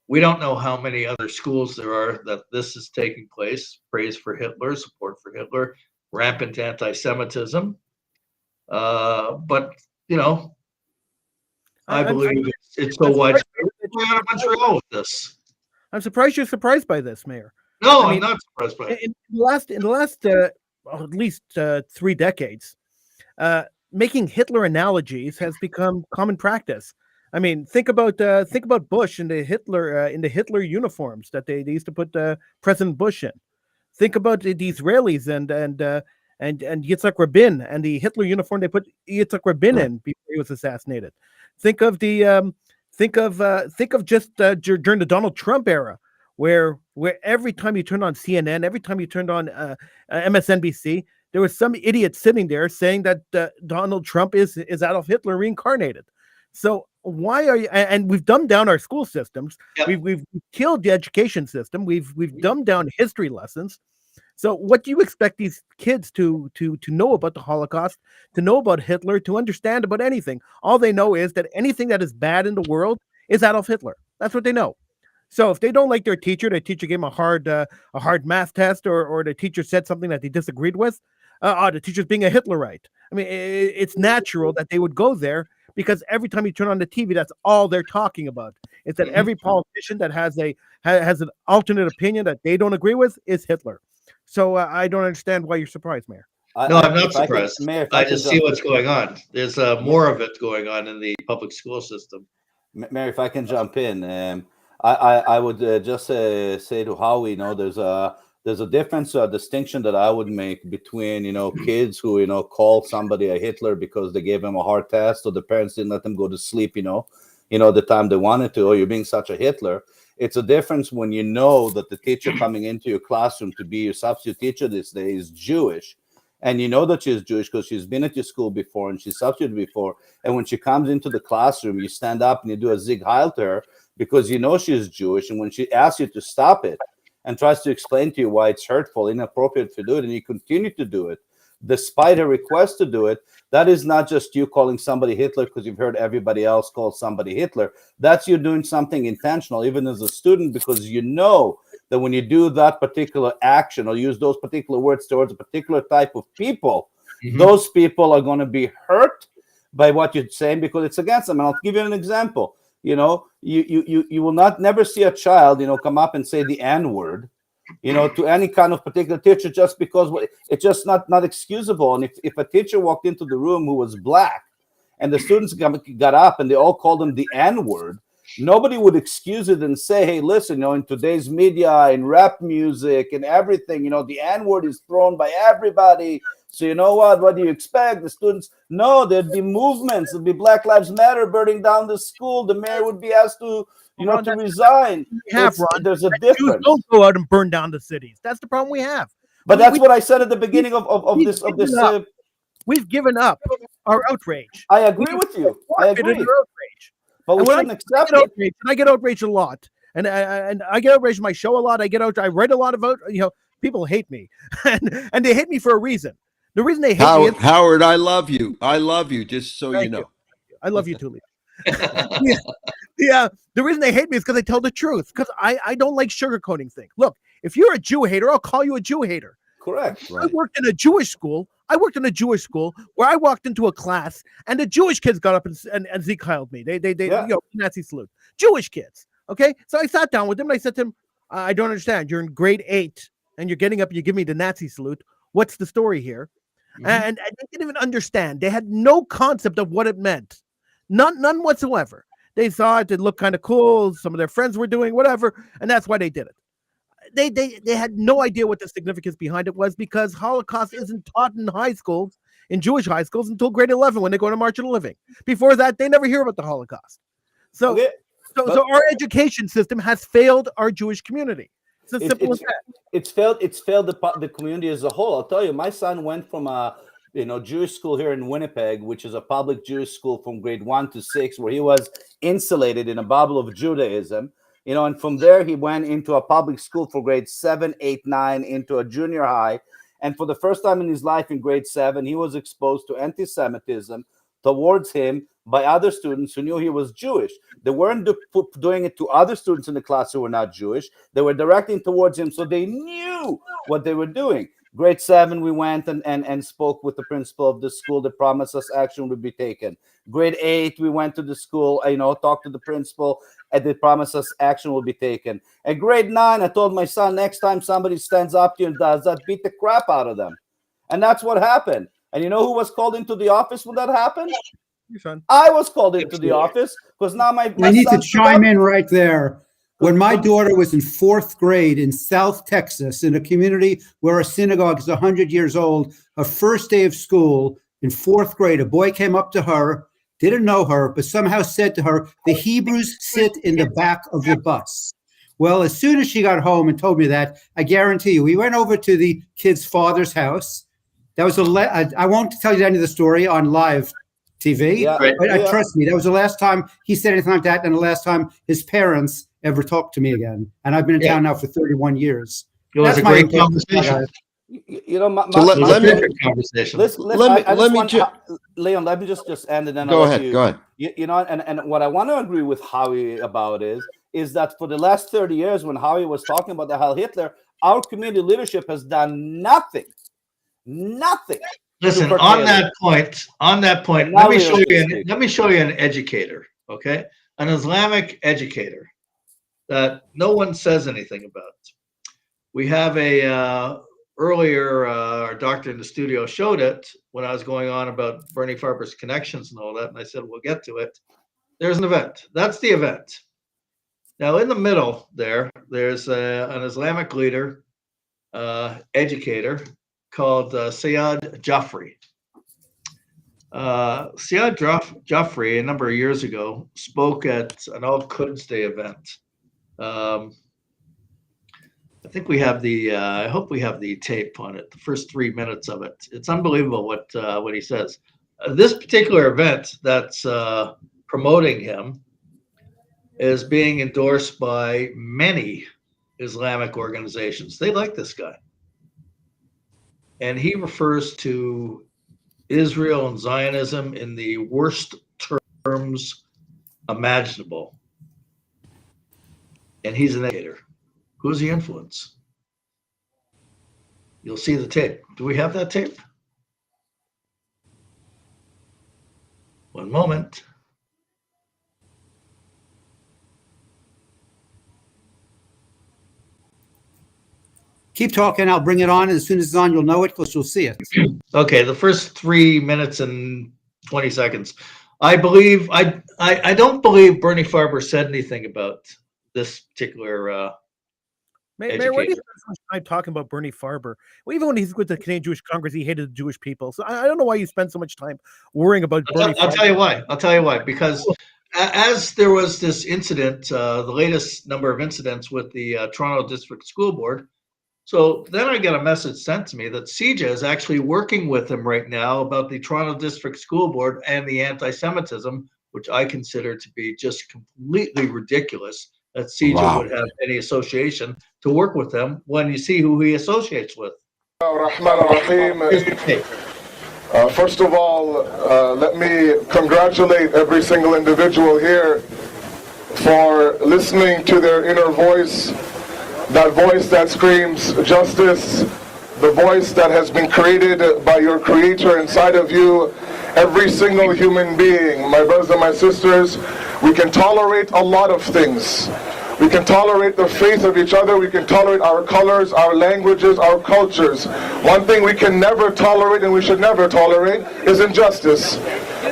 We don't know how many other schools there are that this is taking place. Praise for Hitler, support for Hitler, rampant anti-Semitism. But, I believe it's so widespread. We're out of Montreal with this. I'm surprised you're surprised by this, Meir. No, I'm not surprised by it. In the last at least 3 decades, making Hitler analogies has become common practice. I mean, think about Bush in the Hitler uniforms that they used to put President Bush in. Think about the Israelis and Yitzhak Rabin and the Hitler uniform they put Yitzhak Rabin in before he was assassinated. Think of just during the Donald Trump era, where every time you turned on CNN, every time you turned on MSNBC, there was some idiot sitting there saying that Donald Trump is Adolf Hitler reincarnated. So why are you? And we've dumbed down our school systems. Yeah. We've killed the education system. We've dumbed down history lessons. So what do you expect these kids to know about the Holocaust, to know about Hitler, to understand about anything? All they know is that anything that is bad in the world is Adolf Hitler. That's what they know. So if they don't like their teacher gave them a hard math test, or the teacher said something that they disagreed with, the teacher's being a Hitlerite. I mean, it's natural that they would go there, because every time you turn on the TV, that's all they're talking about. It's that every politician that has an alternate opinion that they don't agree with is Hitler. So I don't understand why you're surprised, Meir. No, I'm not surprised. I just see what's going on. There's more of it going on in the public school system. Meir, if I can jump in, I would just say to Howie, there's a difference, a distinction that I would make between, kids who, call somebody a Hitler because they gave him a hard test, or the parents didn't let them go to sleep, the time they wanted to, or you're being such a Hitler. It's a difference when you know that the teacher coming into your classroom to be your substitute teacher this day is Jewish, and you know that she's Jewish because she's been at your school before and she's substituted before, and when she comes into the classroom, you stand up and you do a zig heil to her because you know she's Jewish, and when she asks you to stop it and tries to explain to you why it's hurtful, inappropriate to do it, and you continue to do it, despite her request to do it, that is not just you calling somebody Hitler because you've heard everybody else call somebody Hitler. That's you doing something intentional, even as a student, because you know that when you do that particular action or use those particular words towards a particular type of people, those people are going to be hurt by what you're saying because it's against them. And I'll give you an example. You know, you will never see a child, come up and say the N-word, to any kind of particular teacher, just because it's just not excusable. And if a teacher walked into the room who was black and the students got up and they all called him the N-word, nobody would excuse it and say, hey, listen, in today's media, in rap music and everything, the N-word is thrown by everybody. So you know what do you expect? The students, no, there'd be movements. There'd be Black Lives Matter burning down the school. The mayor would be asked to to resign. There's a difference. Jews don't go out and burn down the cities. That's the problem we have. But that's what I said at the beginning of this. We've given up our outrage. I agree with you. I agree. Outrage. But we shouldn't accept it. I get outraged a lot, and I get outraged in my show a lot. I write a lot about people hate me, and they hate me for a reason. The reason they hate me is Howard, I love you. I love you. Just so you know, I love you too, Lee. The reason they hate me is because I tell the truth. Because I don't like sugarcoating things. Look, if you're a Jew hater, I'll call you a Jew hater. Correct. Right. I worked in a Jewish school where I walked into a class and the Jewish kids got up and zig heiled me. They Nazi salute. Jewish kids. Okay, so I sat down with them and I said to them, I don't understand. You're in grade 8 and you're getting up and you give me the Nazi salute. What's the story here? And they didn't even understand. They had no concept of what it meant. None whatsoever. They saw it looked kind of cool. Some of their friends were doing whatever, and that's why they did it. They had no idea what the significance behind it was, because Holocaust isn't taught in high schools, in Jewish high schools, until grade 11 when they go to March of the Living. Before that, they never hear about the Holocaust. So our education system has failed our Jewish community. It's as simple as that. It's failed the community as a whole. I'll tell you, my son went from a Jewish school here in Winnipeg, which is a public Jewish school from grade 1 to 6, where he was insulated in a bubble of Judaism, and from there he went into a public school for grade 7, 8, 9, into a junior high. And for the first time in his life in grade 7, he was exposed to anti-Semitism towards him by other students who knew he was Jewish. They weren't doing it to other students in the class who were not Jewish. They were directing towards him, so they knew what they were doing. Grade 7, we went and spoke with the principal of the school that promised us action would be taken. Grade 8, we went to the school, talked to the principal, and they promised us action will be taken. At grade 9, I told my son, next time somebody stands up to you and does that, beat the crap out of them. And that's what happened. And you know who was called into the office when that happened? Your son. I was called into the office because now my I need to chime in right there. When my daughter was in 4th grade in South Texas, in a community where a synagogue is 100 years old, her first day of school in 4th grade, a boy came up to her, didn't know her, but somehow said to her, "The Hebrews sit in the back of the bus." Well, as soon as she got home and told me that, I guarantee you, we went over to the kid's father's house. That was I won't tell you the end of the story on live TV, but trust me, that was the last time he said anything like that, and the last time his parents ever talked to me again. And I've been in town now for 31 years. It was a great conversation. Leon, let me just end and then go ahead. And what I want to agree with Howie about is that for the last 30 years, when Howie was talking about the Heil Hitler, our community leadership has done nothing. Listen, on that point, let me show you an educator, okay? An Islamic educator that no one says anything about. We have earlier, our doctor in the studio showed it when I was going on about Bernie Farber's connections and all that, and I said, we'll get to it. There's an event. That's the event. Now, in the middle there's an Islamic leader, educator, called Syed Jaffrey. Syed Jaffrey, a number of years ago, spoke at an All Quds Day event. I think we have the. I hope we have the tape on it. The first 3 minutes of it. It's unbelievable what he says. This particular event that's promoting him is being endorsed by many Islamic organizations. They like this guy, and he refers to Israel and Zionism in the worst terms imaginable. And he's an educator. Who's he influence? You'll see the tape. Do we have that tape? One moment. Keep talking. I'll bring it on. As soon as it's on, you'll know it because you'll see it. Okay, the first 3 minutes and 20 seconds. I don't believe Bernie Farber said anything about this particular Mayor, why do you spend so much time talking about Bernie Farber? Well, even when he's with the Canadian Jewish Congress, he hated the Jewish people. So I don't know why you spend so much time worrying about Bernie Farber. I'll tell you why. I'll tell you why. Because as there was this incident, the latest number of incidents with the Toronto District School Board, so then I get a message sent to me that CJ is actually working with him right now about the Toronto District School Board and the anti-Semitism, which I consider to be just completely ridiculous that CJ would have any association to work with them when you see who he associates with. First of all, let me congratulate every single individual here for listening to their inner voice, that voice that screams justice, the voice that has been created by your creator inside of you. Every single human being, my brothers and my sisters, we can tolerate a lot of things. We can tolerate the faith of each other. We can tolerate our colors, our languages, our cultures. One thing we can never tolerate, and we should never tolerate, is injustice.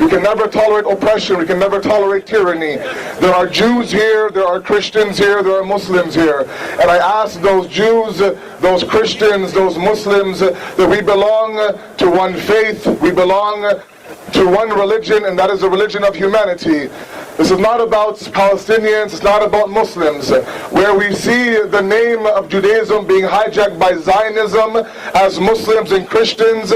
We can never tolerate oppression. We can never tolerate tyranny. There are Jews here, there are Christians here, there are Muslims here. And I ask those Jews, those Christians, those Muslims, that we belong to one faith, we belong to one religion, and that is the religion of humanity. This is not about Palestinians, it's not about Muslims. Where we see the name of Judaism being hijacked by Zionism as Muslims and Christians,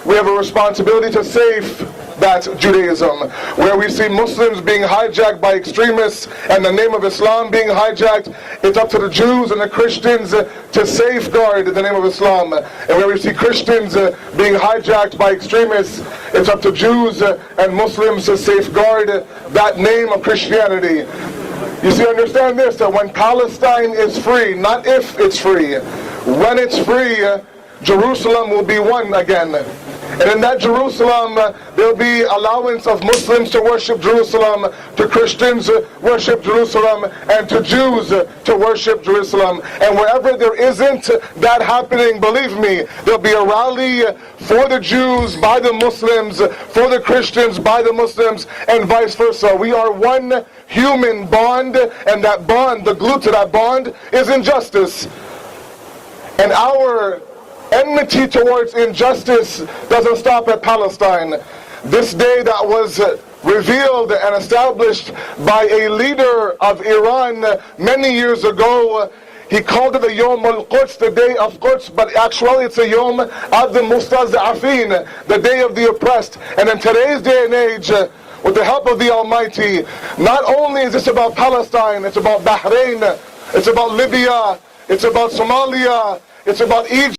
we have a responsibility to save that Judaism. Where we see Muslims being hijacked by extremists and the name of Islam being hijacked, it's up to the Jews and the Christians to safeguard the name of Islam. And where we see Christians being hijacked by extremists, it's up to Jews and Muslims to safeguard that name of Christianity. You see, understand this, that when Palestine is free, not if it's free, when it's free, Jerusalem will be one again. And in that Jerusalem, there'll be allowance of Muslims to worship Jerusalem, to Christians worship Jerusalem, and to Jews to worship Jerusalem. And wherever there isn't that happening, believe me, there'll be a rally for the Jews by the Muslims, for the Christians by the Muslims, and vice versa. We are one human bond, and that bond, the glue to that bond, is injustice. And our enmity towards injustice doesn't stop at Palestine. This day that was revealed and established by a leader of Iran many years ago, he called it the Yom al-Quds, the day of Quds, but actually it's a Yom of the Mustaz'afin, the day of the oppressed. And in today's day and age, with the help of the Almighty, not only is this about Palestine, it's about Bahrain, it's about Libya, it's about Somalia, it's about Egypt.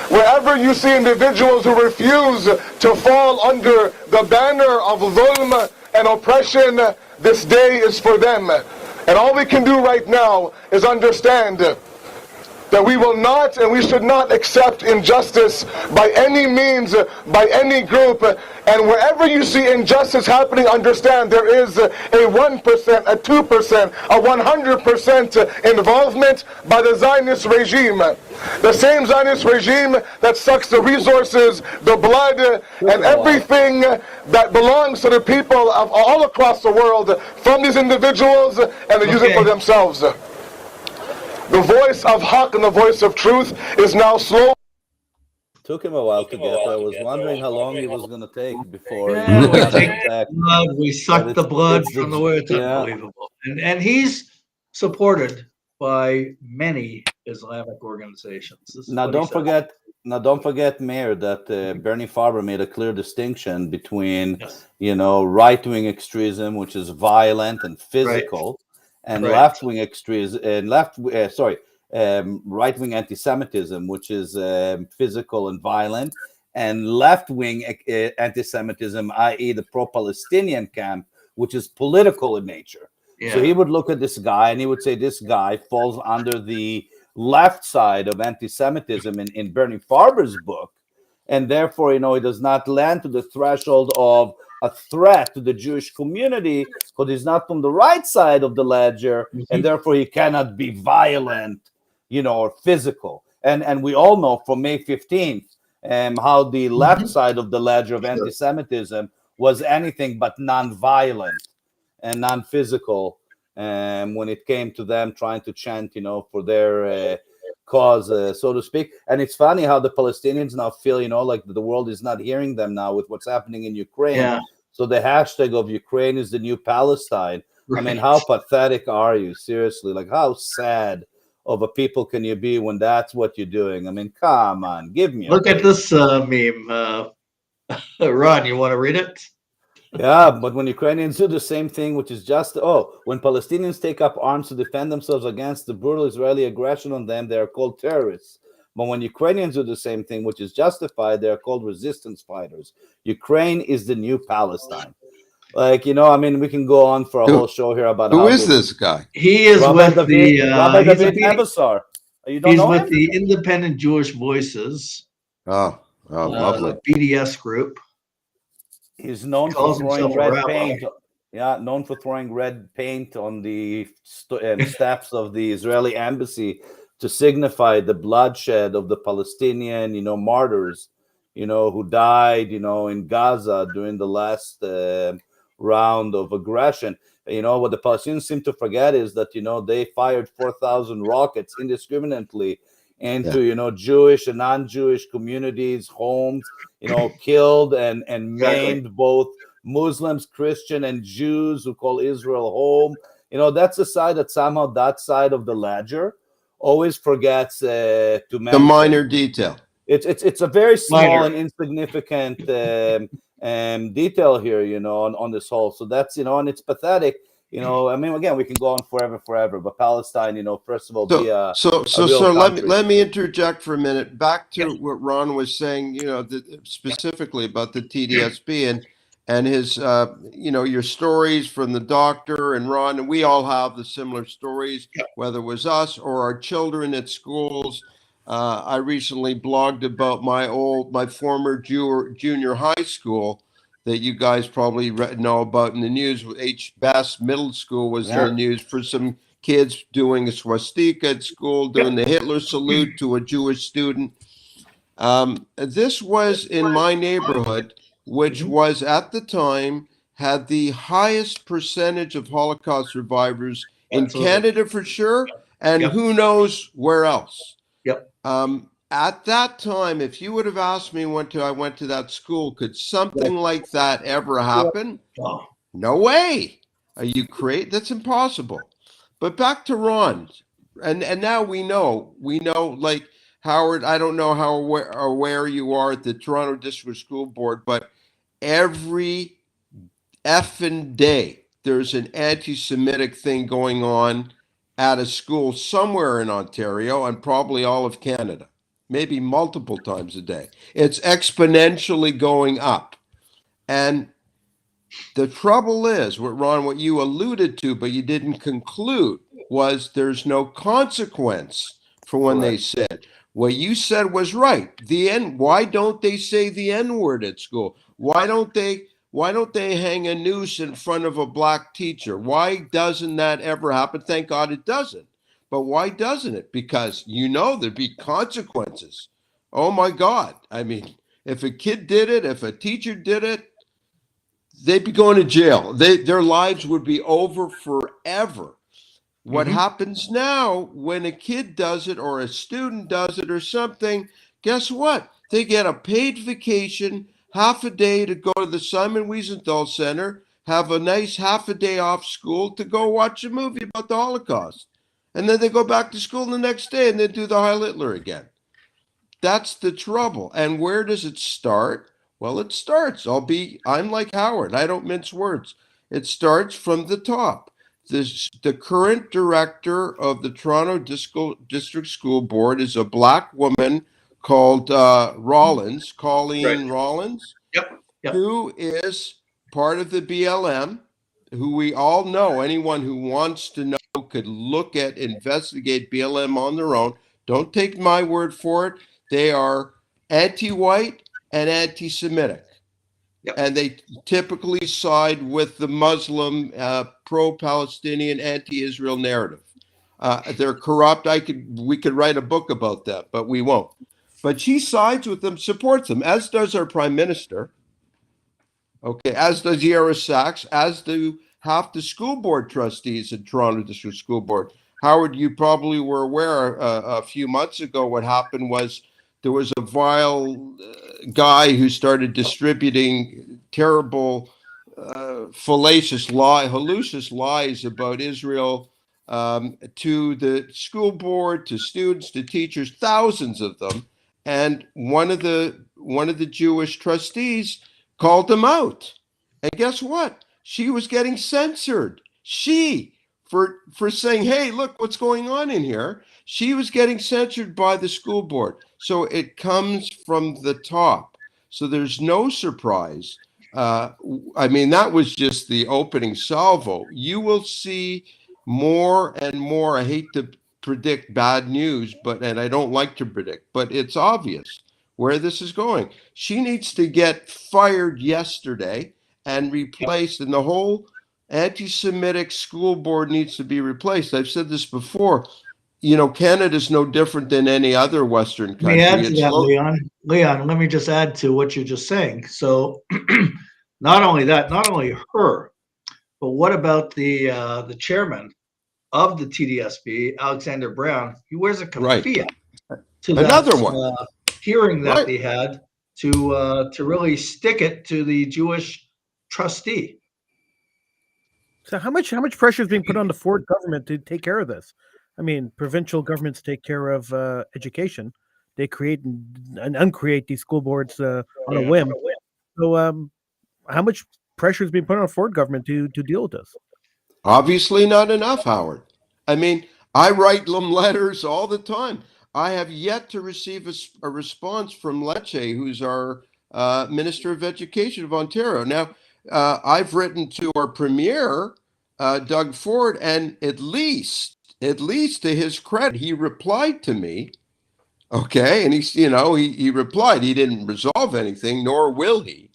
Wherever you see individuals who refuse to fall under the banner of dhulm and oppression, this day is for them. And all we can do right now is understand that we will not and we should not accept injustice by any means, by any group. And wherever you see injustice happening, understand there is a 1%, a 2%, a 100% involvement by the Zionist regime. The same Zionist regime that sucks the resources, the blood, and everything that belongs to the people of all across the world from these individuals, and they use it for themselves. The voice of Haq and the voice of truth is now slow. Took him a while to get. I was wondering how long it was going to take before. We sucked the blood from the way. It's unbelievable. And he's supported by many Islamic organizations. This is Now, what he don't says. forget. Now, don't forget, Meir, that Bernie Farber made a clear distinction between, Yes. right-wing extremism, which is violent and physical, and Right. left-wing extremism, and right-wing anti-Semitism, which is physical and violent, and left-wing anti-Semitism, i.e., the pro-Palestinian camp, which is political in nature. So he would look at this guy and he would say this guy falls under the left side of anti-Semitism in Bernie Farber's book, and therefore, he does not land to the threshold of a threat to the Jewish community because he's not from the right side of the ledger, and therefore he cannot be violent, or physical. And we all know from May 15th how the left side of the ledger of anti-Semitism was anything but non-violent and non-physical when it came to them trying to chant, for their cause, so to speak. And it's funny how the Palestinians now feel, like the world is not hearing them now with what's happening in Ukraine. Yeah. So the hashtag of Ukraine is the new Palestine. I mean, how pathetic are you? Seriously, like how sad of a people can you be when that's what you're doing? I mean, come on, give me a Look at break. this meme. Ron, you want to read it? Yeah, but when Ukrainians do the same thing, which is just, when Palestinians take up arms to defend themselves against the brutal Israeli aggression on them, they are called terrorists. But when Ukrainians do the same thing, which is justified, they are called resistance fighters. Ukraine is the new Palestine. Like, I mean, we can go on for a whole show here about Who is this guy? He is Rabbi with David, the Rabbi he's, David Abasar. You don't he's know with him? the Independent Jewish Voices, lovely. BDS group. He's known for calls throwing himself a red rabbi. paint. Yeah, known for throwing red paint on the steps of the Israeli embassy to signify the bloodshed of the Palestinian, martyrs, who died, in Gaza during the last round of aggression. What the Palestinians seem to forget is that, they fired 4,000 rockets indiscriminately into, Jewish and non-Jewish communities, homes, killed and maimed both Muslims, Christian, and Jews who call Israel home. That's a side that somehow that side of the ledger always forgets to mention. The minor detail. It's a very small Minor. and insignificant detail here, on this whole. So that's, and it's pathetic. I mean, again, we can go on forever, but Palestine, first of all, be a real country. let me interject for a minute. Back to what Ron was saying, specifically about the TDSB and his, your stories from the doctor and Ron, and we all have the similar stories, whether it was us or our children at schools. I recently blogged about my former junior high school that you guys probably know about in the news. H. Best Middle School was in the news for some kids doing a swastika at school, doing the Hitler salute to a Jewish student. This was in my neighborhood, which was at the time had the highest percentage of Holocaust survivors in Canada for sure, and who knows where else. At that time, if you would have asked me when I went to that school, could something like that ever happen? No way. Are you crazy? That's impossible. But back to Ron, and now we know, like Howard, I don't know how aware you are at the Toronto District School Board, but every effing day there's an anti-Semitic thing going on at a school somewhere in Ontario and probably all of Canada. Maybe multiple times a day. It's exponentially going up. And the trouble is, what you alluded to, but you didn't conclude, was there's no consequence for when they said. What you said was right. Why don't they say the N-word at school? Why don't they hang a noose in front of a black teacher? Why doesn't that ever happen? Thank God it doesn't. But why doesn't it? Because there'd be consequences. Oh my God. I mean, if a kid did it, if a teacher did it, they'd be going to jail. Their lives would be over forever. What happens now when a kid does it or a student does it or something, guess what? They get a paid vacation, half a day to go to the Simon Wiesenthal Center, have a nice half a day off school to go watch a movie about the Holocaust. and then they go back to school the next day and they do the Heil Hitler again. That's the trouble. And where does it start? Well, it starts. I'm like Howard. I don't mince words. It starts from the top. The current director of the Toronto District School Board is a black woman called Rollins, Colleen Rollins, Yep. who is part of the BLM, who we all know. Anyone who wants to know could investigate BLM on their own. Don't take my word for it. They are anti-white and anti-Semitic. Yep. And they typically side with the Muslim, pro-Palestinian, anti-Israel narrative. They're corrupt. We could write a book about that, but we won't. But she sides with them, supports them, as does our prime minister. Okay, as does Yara Sachs, as do half the school board trustees at Toronto District School Board. Howard, you probably were aware a few months ago what happened was there was a vile guy who started distributing terrible, fallacious hallucious lies about Israel to the school board, to students, to teachers, thousands of them. And one of the Jewish trustees called them out. And guess what? She was getting censored. For saying, hey, look what's going on in here. She was getting censored by the school board. So it comes from the top. So there's no surprise. I mean, that was just the opening salvo. You will see more and more. I hate to predict bad news, and I don't like to predict, but it's obvious where this is going. She needs to get fired yesterday and replaced, and the whole anti-Semitic school board needs to be replaced. I've said this before. You know, Canada's no different than any other Western country. Let me add to that, Leon. Leon, let me just add to what you're just saying. So not only her, but what about the chairman of the TDSB, Alexander Brown? He wears a keffiyeh to another one hearing that they had to really stick it to the Jewish trustee. So how much pressure is being put on the Ford government to take care of this? I mean, provincial governments take care of education. They create and uncreate these school boards on a whim. So how much pressure is being put on the Ford government to deal with this? Obviously not enough, Howard. I mean, I write them letters all the time. I have yet to receive a response from Lecce, who's our Minister of Education of Ontario. Now, I've written to our Premier, Doug Ford, and at least to his credit, he replied to me. Okay, and he replied. He didn't resolve anything, nor will he.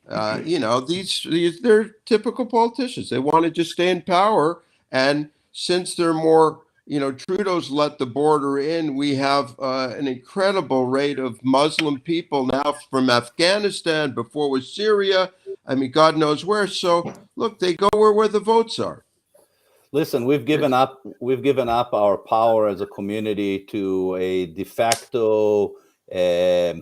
They're typical politicians. They want to just stay in power, and since they're more, Trudeau's let the border in. We have an incredible rate of Muslim people now from Afghanistan. Before was Syria. I mean, God knows where. So look, they go where the votes are. Listen, we've given up our power as a community to a de facto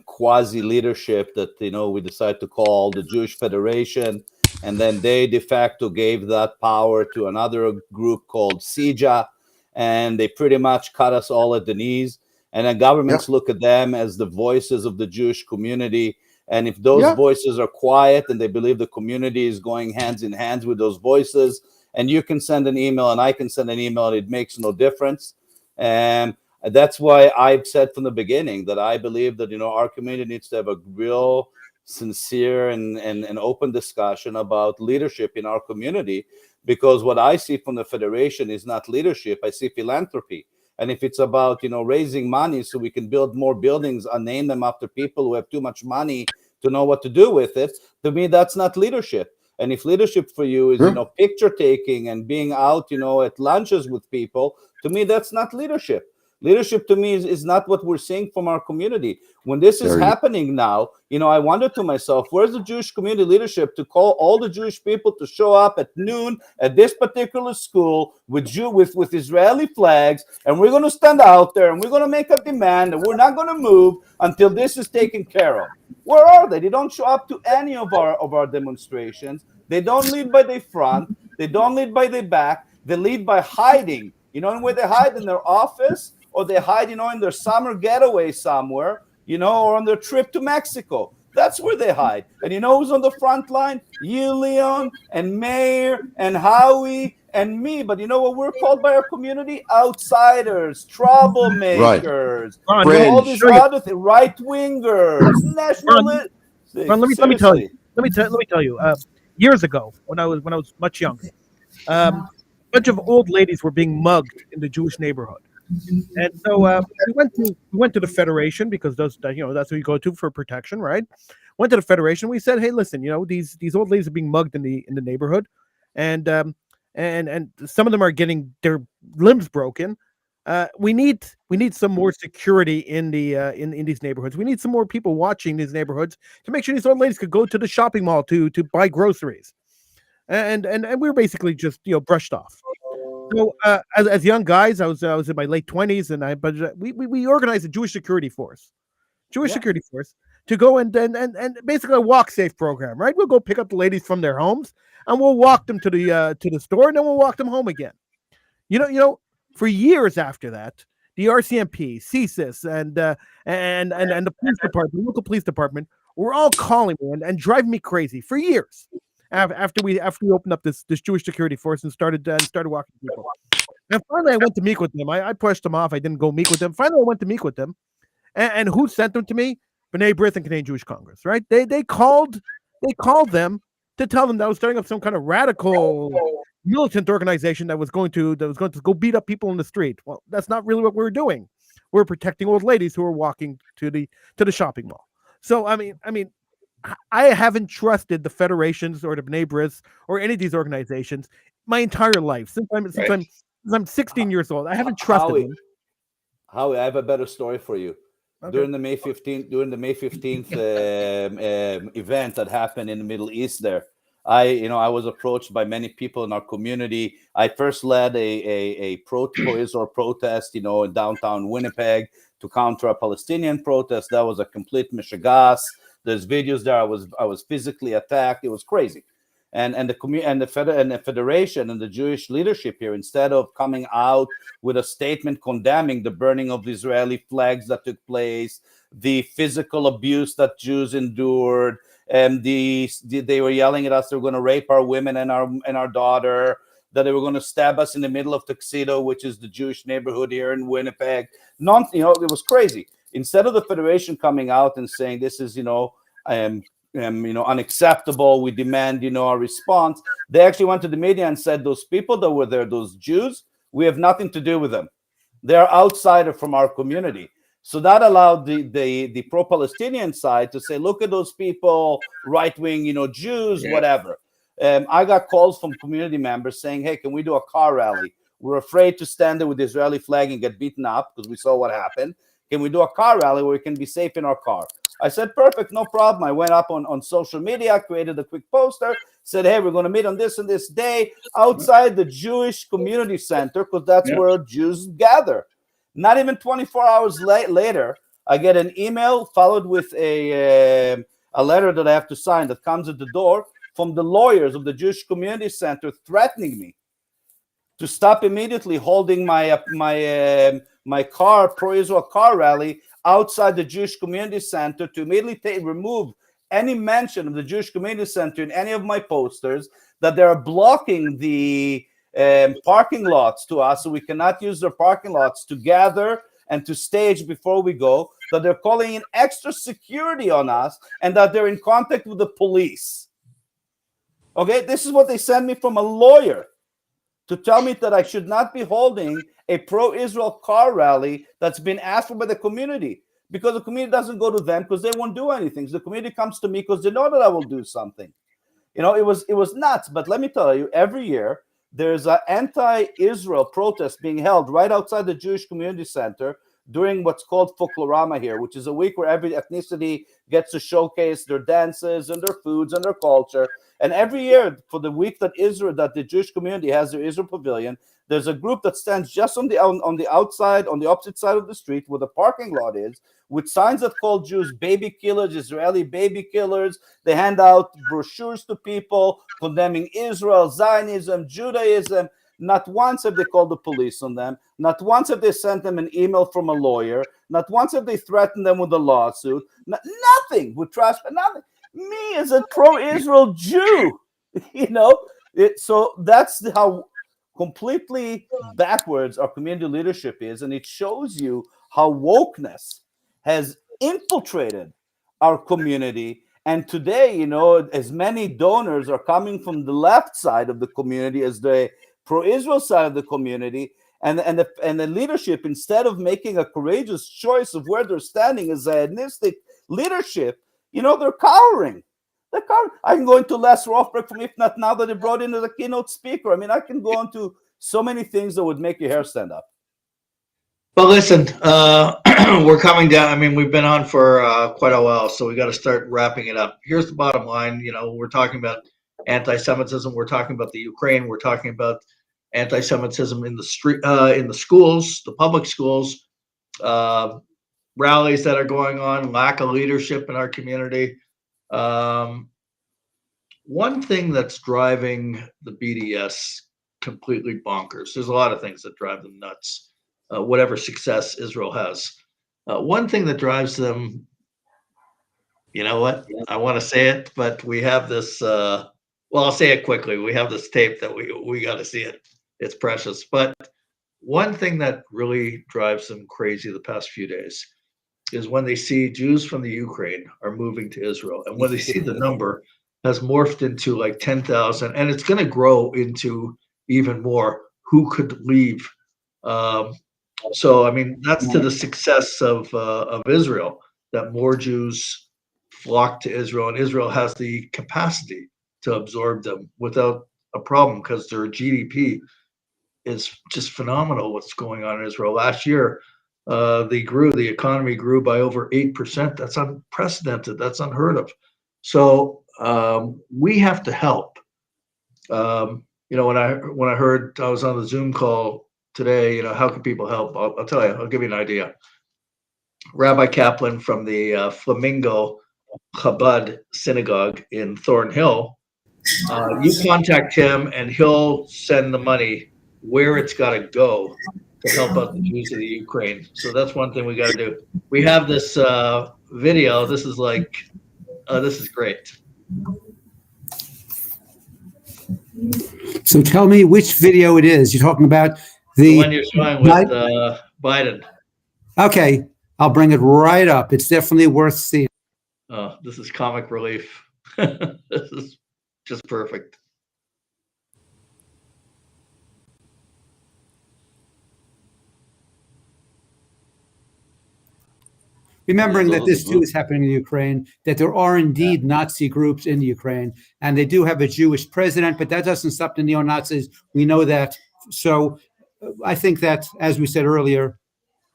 quasi leadership that we decided to call the Jewish Federation, and then they de facto gave that power to another group called CIJA, and they pretty much cut us all at the knees. And then governments look at them as the voices of the Jewish community. And if those voices are quiet and they believe the community is going hands in hands with those voices, and you can send an email and I can send an email, and it makes no difference. And that's why I've said from the beginning that I believe that, our community needs to have a real sincere and open discussion about leadership in our community, because what I see from the Federation is not leadership. I see philanthropy. And if it's about, raising money so we can build more buildings and name them after people who have too much money to know what to do with it, to me, that's not leadership. And if leadership for you is, picture taking and being out, at lunches with people, to me, that's not leadership. Leadership to me is not what we're seeing from our community. When this is happening now, I wonder to myself, where's the Jewish community leadership to call all the Jewish people to show up at noon at this particular school with Israeli flags, and we're going to stand out there and we're going to make a demand and we're not going to move until this is taken care of? Where are they? They don't show up to any of our demonstrations. They don't lead by their front. They don't lead by their back. They lead by hiding You know, and where they hide in their office, or they hide, you know, in their summer getaway somewhere, you know, or on their trip to Mexico. That's where they hide. And you know who's on the front line? You, Leon, and Meir, and Howie, and me. But you know what we're called by our community? Outsiders, troublemakers, Ron, you know, all Fringe. these other things, right-wingers, nationalists. Ron, let me tell you. Let me tell you. Years ago, when I was much younger, a bunch of old ladies were being mugged in the Jewish neighborhood. And so we went to the Federation, because that's what you go to for protection, right? Went to the Federation. We said, hey, listen, you know, these old ladies are being mugged in the neighborhood, and some of them are getting their limbs broken. We need some more security in the in these neighborhoods. We need some more people watching these neighborhoods to make sure these old ladies could go to the shopping mall to buy groceries, and we were basically just brushed off. So as young guys, I was in my late 20s, and we organized a Jewish security force, security force, to go and basically a walk safe program, right? We'll go pick up the ladies from their homes, and we'll walk them to the store, and then we'll walk them home again. You know, for years after that, the RCMP, CSIS, and the police department, local police department, were all calling me and driving me crazy for years. After we opened up this Jewish security force and started walking people, and finally I went to meet with them. I pushed them off. I didn't go meet with them. Finally, I went to meet with them, and who sent them to me? B'nai B'rith and Canadian Jewish Congress. Right? They called them to tell them that I was starting up some kind of radical militant organization that was going to go beat up people in the street. Well, that's not really what we were doing. We're protecting old ladies who are walking to the shopping mall. So I mean. I haven't trusted the federations or the B'nai B'rith or any of these organizations my entire life since I'm 16 years old. I haven't trusted them. Howie, I have a better story for you. Okay. During the May 15th event that happened in the Middle East, there, I was approached by many people in our community. I first led a pro-Israel protest, in downtown Winnipeg to counter a Palestinian protest. That was a complete mishigas. There's videos there. I was physically attacked. It was crazy, and the federation and the Jewish leadership here, instead of coming out with a statement condemning the burning of the Israeli flags that took place, the physical abuse that Jews endured, and they were yelling at us they were going to rape our women and our daughter, that they were going to stab us in the middle of Tuxedo, which is the Jewish neighborhood here in Winnipeg. It was crazy. Instead of the federation coming out and saying this is, unacceptable, we demand, a response, they actually went to the media and said those people that were there, those Jews, we have nothing to do with them. They're outsider from our community. So that allowed the pro-Palestinian side to say, look at those people, right-wing, Jews, whatever. I got calls from community members saying, hey, can we do a car rally? We're afraid to stand there with the Israeli flag and get beaten up because we saw what happened. Can we do a car rally where we can be safe in our car? I said, perfect, no problem. I went up on social media, created a quick poster, said, hey, we're going to meet on this and this day outside the Jewish community center because that's where Jews gather. Not even 24 hours later, I get an email followed with a letter that I have to sign that comes at the door from the lawyers of the Jewish community center threatening me to stop immediately holding my pro-Israel car rally outside the Jewish community center, to immediately remove any mention of the Jewish community center in any of my posters, that they are blocking the parking lots to us, so we cannot use their parking lots to gather and to stage before we go, that they're calling in extra security on us, and that they're in contact with the police. Okay, this is what they sent me from a lawyer, to tell me that I should not be holding a pro-Israel car rally that's been asked for by the community, because the community doesn't go to them because they won't do anything. So the community comes to me because they know that I will do something. It was nuts. But let me tell you, every year there's an anti-Israel protest being held right outside the Jewish community center during what's called Folklorama here, which is a week where every ethnicity gets to showcase their dances and their foods and their culture. And every year, for the week that the Jewish community has their Israel Pavilion, there's a group that stands just on the outside, on the opposite side of the street where the parking lot is, with signs that call Jews baby killers, Israeli baby killers. They hand out brochures to people condemning Israel, Zionism, Judaism. Not once have they called the police on them. Not once have they sent them an email from a lawyer. Not once have they threatened them with a lawsuit. Nothing with trespass. Nothing. Me as a pro-Israel Jew, so that's how completely backwards our community leadership is, and it shows you how wokeness has infiltrated our community. And today, as many donors are coming from the left side of the community as the pro-Israel side of the community, and the leadership, instead of making a courageous choice of where they're standing as Zionistic leadership, they're cowering. I can go into Les Rothberg from If Not Now that they brought in as a keynote speaker. I mean, I can go into so many things that would make your hair stand up. Well, listen, we're coming down. I mean, we've been on for quite a while, so we got to start wrapping it up. Here's the bottom line. We're talking about anti-Semitism. We're talking about the Ukraine. We're talking about anti-Semitism in the street, in the schools, the public schools, rallies that are going on, lack of leadership in our community. One thing that's driving the BDS completely bonkers. There's a lot of things that drive them nuts. Whatever success Israel has, one thing that drives them, you know what? I want to say it, but we have this. Well, I'll say it quickly. We have this tape that we got to see it. It's precious. But one thing that really drives them crazy the past few days is when they see Jews from the Ukraine are moving to Israel, and when they see the number has morphed into like 10,000, and it's going to grow into even more. Who could leave? So, I mean, that's to the success of Israel, that more Jews flock to Israel, and Israel has the capacity to absorb them without a problem because their GDP is just phenomenal. What's going on in Israel? Last year, the economy grew by over 8%. That's unprecedented. That's unheard of. So we have to help. When I heard, I was on the Zoom call today, how can people help? I'll tell you, I'll give you an idea. Rabbi Kaplan from the Flamingo Chabad Synagogue in Thornhill, you contact him and he'll send the money where it's got to go to help out the Jews of the Ukraine. So that's one thing we got to do. We have this video. This is this is great. So tell me which video it is. You're talking about the one you're showing with Biden. Okay, I'll bring it right up. It's definitely worth seeing. Oh, this is comic relief. This is just perfect. Remembering that this too is happening in Ukraine, that there are indeed Nazi groups in Ukraine, and they do have a Jewish president, but that doesn't stop the neo-Nazis. We know that. So I think that, as we said earlier,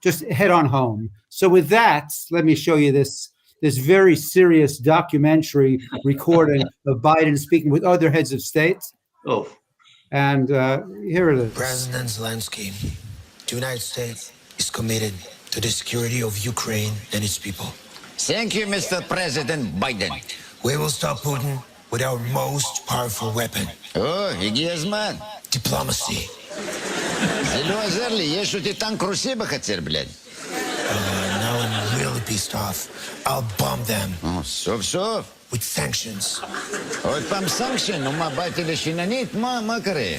just head on home. So with that, let me show you this very serious documentary recording of Biden speaking with other heads of state. Oh. And here it is. President Zelensky, the United States is committed to the security of Ukraine and its people. Thank you, Mr. President Biden. We will stop Putin with our most powerful weapon. Oh, הגיע הזמן. Diplomacy. זה לא עוזר לי, יש אותי טנק רוסי בחצר, בלד. Now I'm really pissed off. I'll bomb them. סוף סוף. With sanctions. עוד פעם סנקשן, ומה, באתי לשיננית? מה קרה?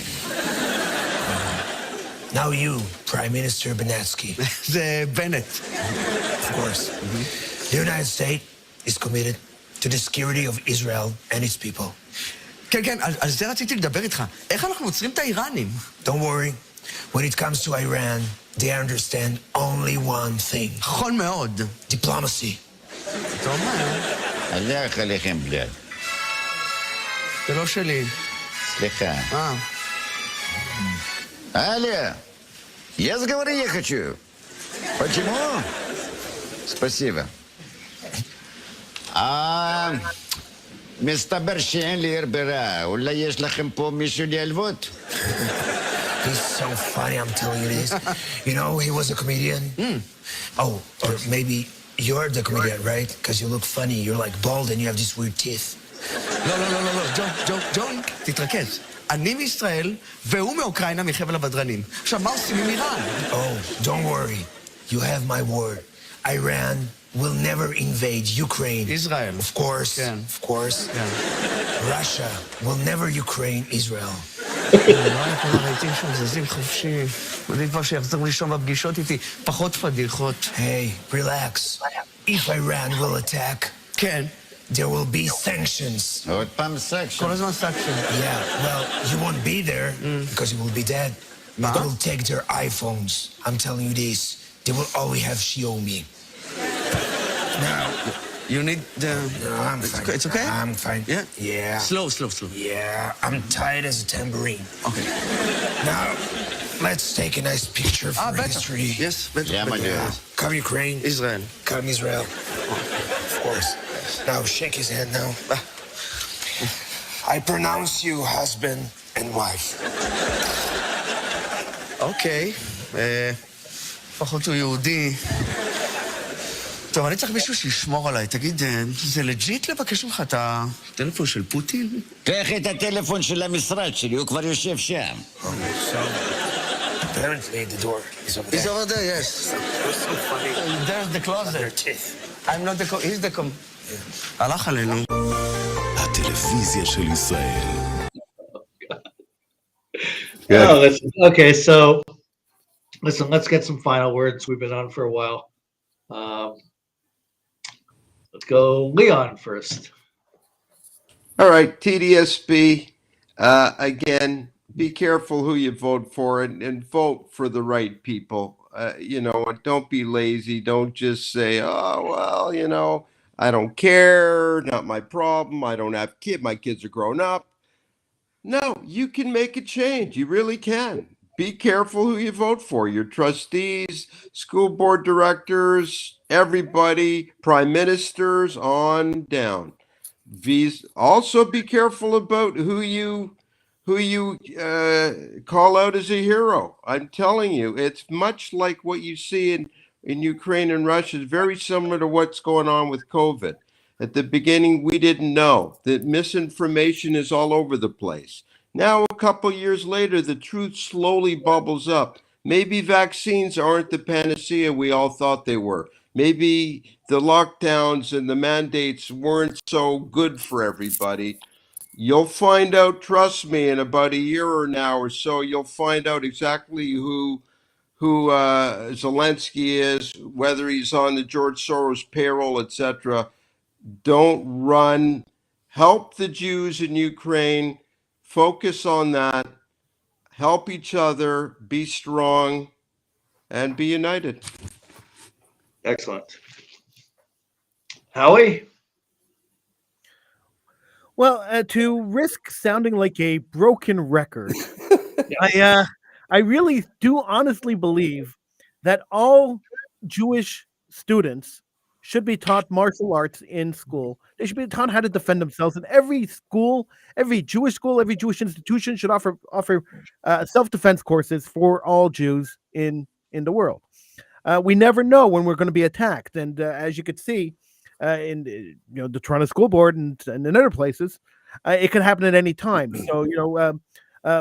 Now you, Prime Minister Benatsky. The Bennett. Of course. The United States is committed to the security of Israel and its people. כן, על זה רציתי לדבר איתך. איך אנחנו עוצרים את האיראנים? Don't worry. When it comes to Iran, they understand only one thing. נכון מאוד. Diplomacy. אתה אומר. הלך עליכם, בלד. זה לא שלי. סליחה. Аля, я сговорить хочу. Почему? Спасибо. מסתבר שאין לי הרברה. אולי יש לכם פה מישהו להלוות? He's so funny, I'm telling you this. You know, he was a comedian. Oh, or maybe you're the comedian, right? Because you look funny. You're like bald and you have these weird teeth. לא, ג'ון, תתרכז. אני מישראל, והוא מאוקראינה מחבל הבדרנים. עכשיו, מה עושים עם איראן? Oh, don't worry. You have my word. Iran will never invade Ukraine. Israel. Of course. כן. Of course. Russia will never Ukraine Israel. כל הרהיטים שם זזים חופשי. עדיף כבר שיחזרו לישון בפגישות איתי. פחות פדיחות. Hey, relax. If Iran will attack, כן. there will be sanctions. עוד פעם סקשן. כל הזמן סקשן. Yeah, well, you won't be there because you will be dead. But they will take their iPhones. I'm telling you this. They will always have Xiaomi. Now, You need the... no, I'm fine. It's okay? I'm fine. Yeah? Yeah. Slow. Yeah, I'm tight as a tambourine. Okay. Now, let's take a nice picture for better. history. Yes, better. Yeah, my dear. Come Ukraine. Israel. Come Israel. Of course. Now, shake his hand now. I pronounce you husband and wife. אוקיי. לפחות הוא יהודי. טוב, אני צריך מישהו שישמור עליי. תגיד, זה לג'יט לבקש ממך את הטלפון של פוטין? קח את הטלפון של המשרד שלי, הוא כבר יושב שם. Apparently, the door is over He's there. over there, yes. So funny. There's the closet. Teeth. I'm not the... He's the... הלך עלינו. הטלוויזיה של ישראל. Oh, okay, so listen, let's get some final words. We've been on for a while. Let's go Leon first. All right, TDSB. Again, be careful who you vote for and vote for the right people. Don't be lazy. Don't just say, oh, well, I don't care. Not my problem. I don't have kids. My kids are grown up. No, you can make a change. You really can. Be careful who you vote for. Your trustees, school board directors, everybody, prime ministers, on down. Also be careful about who you call out as a hero. I'm telling you, it's much like what you see in Ukraine and Russia. It's very similar to what's going on with COVID. At the beginning, we didn't know that misinformation is all over the place. Now, a couple years later, the truth slowly bubbles up. Maybe vaccines aren't the panacea we all thought they were. Maybe the lockdowns and the mandates weren't so good for everybody. You'll find out, trust me, in about a year or now or so, you'll find out exactly who Zelensky is, whether he's on the George Soros payroll, etc. Don't run. Help the Jews in Ukraine. Focus on that. Help each other. Be strong and be united. Excellent. Howie? Well, to risk sounding like a broken record, I really do honestly believe that all Jewish students should be taught martial arts in school. They should be taught how to defend themselves. And every school, every Jewish institution should offer self-defense courses for all Jews in the world. We never know when we're going to be attacked, and as you could see in the Toronto School Board and in other places, it could happen at any time. So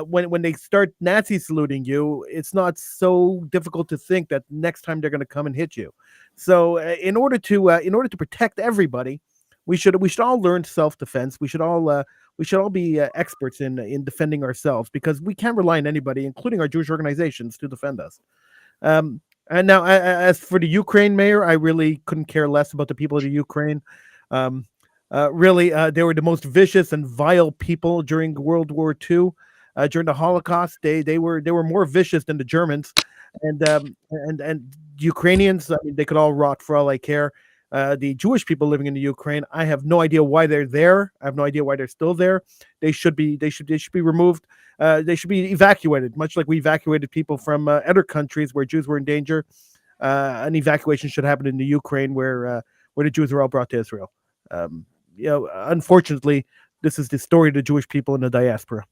when they start Nazi saluting you, it's not so difficult to think that next time they're going to come and hit you. So in order to protect everybody, we should all learn self-defense. We should all be experts in defending ourselves, because we can't rely on anybody, including our Jewish organizations, to defend us. And now, as for the Ukraine, Meir, I really couldn't care less about the people of the Ukraine. Really, they were the most vicious and vile people during World War II. During the Holocaust, they were more vicious than the Germans, and Ukrainians. I mean, they could all rot for all I care. The Jewish people living in the Ukraine, I have no idea why they're there. I have no idea why they're still there. They should be removed. They should be evacuated, much like we evacuated people from other countries where Jews were in danger. An evacuation should happen in the Ukraine, where the Jews are all brought to Israel. Unfortunately, this is the story of the Jewish people in the diaspora.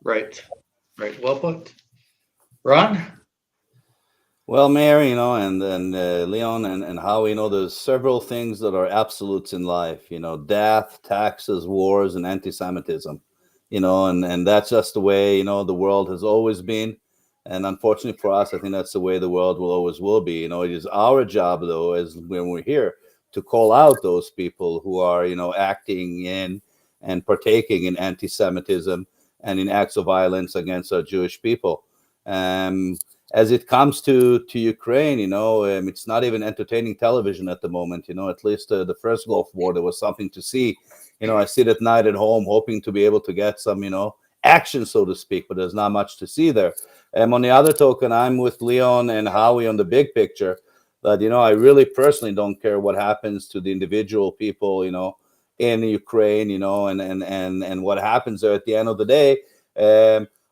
Right. Well put. Ron? Well, Meir, and Leon and Howie, there's several things that are absolutes in life, death, taxes, wars, and anti-Semitism. and that's just the way, the world has always been. And unfortunately for us, I think that's the way the world will be. It is our job, though, as when we're here, to call out those people who are, acting in and partaking in anti-Semitism and in acts of violence against our Jewish people. As it comes to Ukraine, it's not even entertaining television at the moment. At least the first Gulf War, there was something to see. I sit at night at home hoping to be able to get some, action, so to speak, but there's not much to see there. And on the other token, I'm with Leon and Howie on the big picture that, I really personally don't care what happens to the individual people, in Ukraine, and what happens there at the end of the day.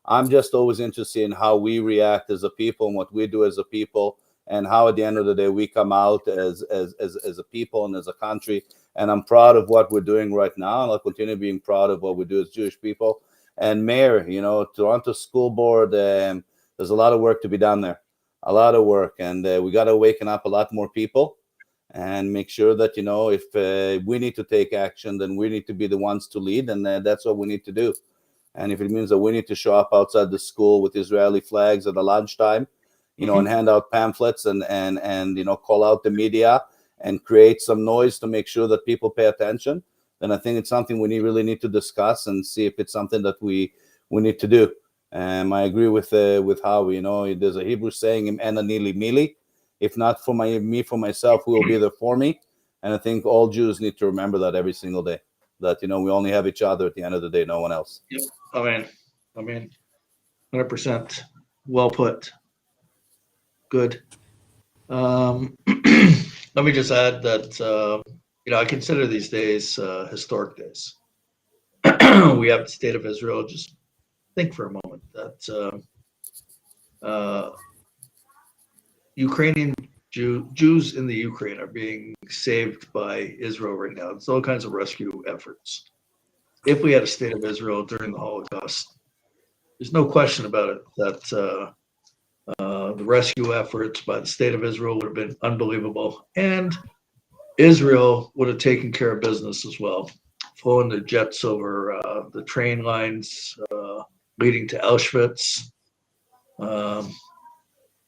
I'm just always interested in how we react as a people and what we do as a people, and how at the end of the day we come out as a people and as a country. And I'm proud of what we're doing right now, and I'll continue being proud of what we do as Jewish people. And Meir, Toronto School Board, there's a lot of work to be done there, a lot of work, and we got to waken up a lot more people and make sure that, if we need to take action, then we need to be the ones to lead, and that's what we need to do. And if it means that we need to show up outside the school with Israeli flags at the lunchtime, and hand out pamphlets and call out the media and create some noise to make sure that people pay attention, then I think it's something we really need to discuss and see if it's something that we need to do. I agree with Howie. There's a Hebrew saying, "Im ena nili mili," if not for me for myself, who will be there for me? And I think all Jews need to remember that every single day. That we only have each other at the end of the day, no one else. Yep. I mean, 100% well put. Good. Let me just add that I consider these days historic days. We have the state of Israel. Just think for a moment that Ukrainian Jews in the Ukraine are being saved by Israel right now. It's all kinds of rescue efforts. If we had a state of Israel during the Holocaust, there's no question about it that the rescue efforts by the state of Israel would have been unbelievable, and Israel would have taken care of business as well, flowing the jets over the train lines leading to Auschwitz,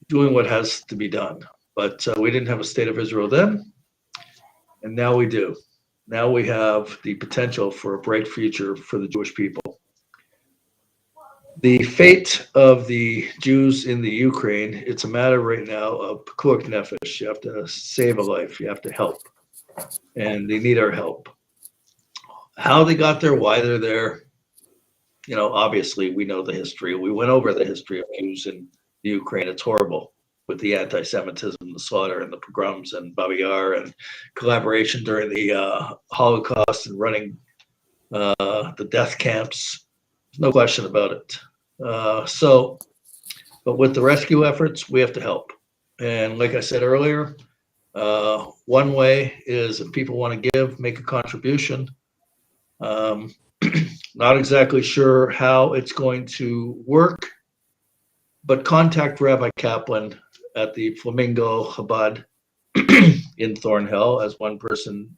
doing what has to be done. But we didn't have a state of Israel then, and now we do. Now we have the potential for a bright future for the Jewish people. The fate of the Jews in the Ukraine, it's a matter right now of pekuach nefesh. You have to save a life. You have to help. And they need our help. How they got there, why they're there, obviously we know the history. We went over the history of Jews in the Ukraine. It's horrible, with the anti-Semitism, the slaughter, and the pogroms, and Babi Yar, and collaboration during the Holocaust and running the death camps. There's no question about it. But with the rescue efforts, we have to help. And like I said earlier, one way is if people want to give, make a contribution. Not exactly sure how it's going to work, but contact Rabbi Kaplan at the Flamingo Chabad in Thornhill as one person,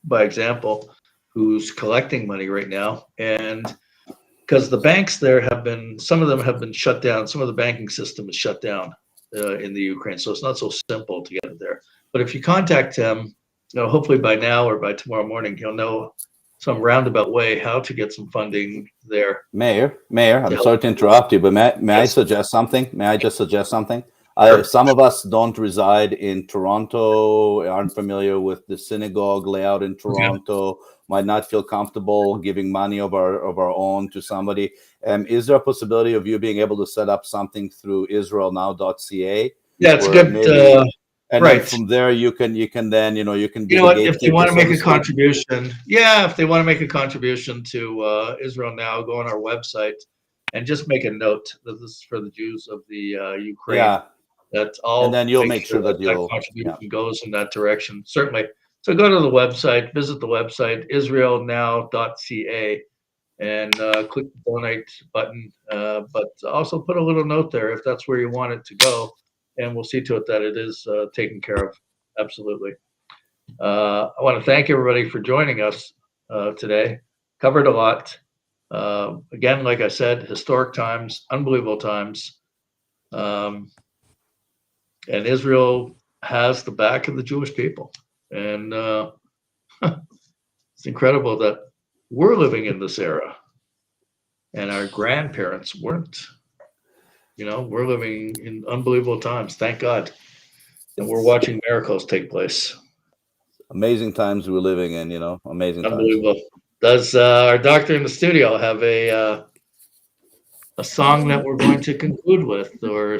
by example, who's collecting money right now. And because the banks there some of them have been shut down. Some of the banking system is shut down in the Ukraine. So it's not so simple to get it there. But if you contact him, hopefully by now or by tomorrow morning, he'll know some roundabout way how to get some funding there. Meir, I'm sorry to interrupt you, but may I suggest something? May I just suggest something? Sure. Some of us don't reside in Toronto, aren't familiar with the synagogue layout in Toronto, might not feel comfortable giving money of our own to somebody. Is there a possibility of you being able to set up something through israelnow.ca? Yeah, it's good. And right. then from there, you can then, you can be if they want to make a contribution, if they want to make a contribution to Israel Now, go on our website and just make a note that this is for the Jews of the Ukraine. Yeah. That's all. And then you'll make sure that contribution goes in that direction. Certainly. So go to the website, visit the website, israelnow.ca, and click the donate button. But also put a little note there if that's where you want it to go. And we'll see to it that it is taken care of. Absolutely. I want to thank everybody for joining us today. Covered a lot. Again, like I said, historic times, unbelievable times. And Israel has the back of the Jewish people. And it's incredible that we're living in this era and our grandparents weren't. We're living in unbelievable times. Thank God. And we're watching miracles take place. Amazing times we're living in, amazing times. Unbelievable. Does our doctor in the studio have a song that we're going to conclude with, or?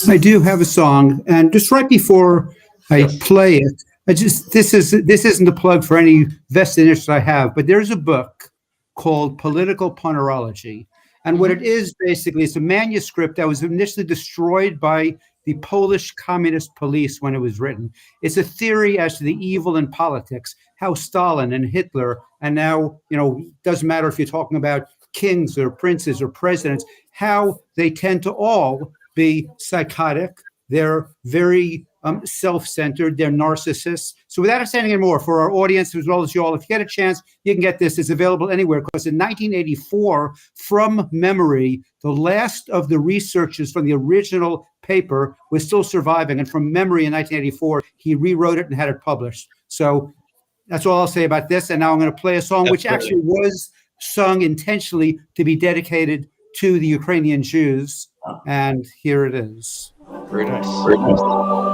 I do have a song, and just right before I play it, this isn't a plug for any vested interest I have, but there's a book called Political Punerology, and what it is basically, it's a manuscript that was initially destroyed by the Polish communist police when it was written. It's a theory as to the evil in politics, how Stalin and Hitler, and now, doesn't matter if you're talking about kings or princes or presidents, how they tend to all be psychotic. They're very self-centered. They're narcissists. So without saying any more, for our audience as well as you all, if you get a chance, you can get this. It's available anywhere, because in 1984, from memory, the last of the researchers from the original paper was still surviving. And from memory in 1984, he rewrote it and had it published. So that's all I'll say about this. And now I'm going to play a song which actually was sung intentionally to be dedicated to the Ukrainian Jews. And here it is. Very nice. Very nice. Oh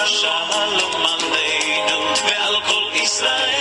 שלום עלינו ועל כל ישראל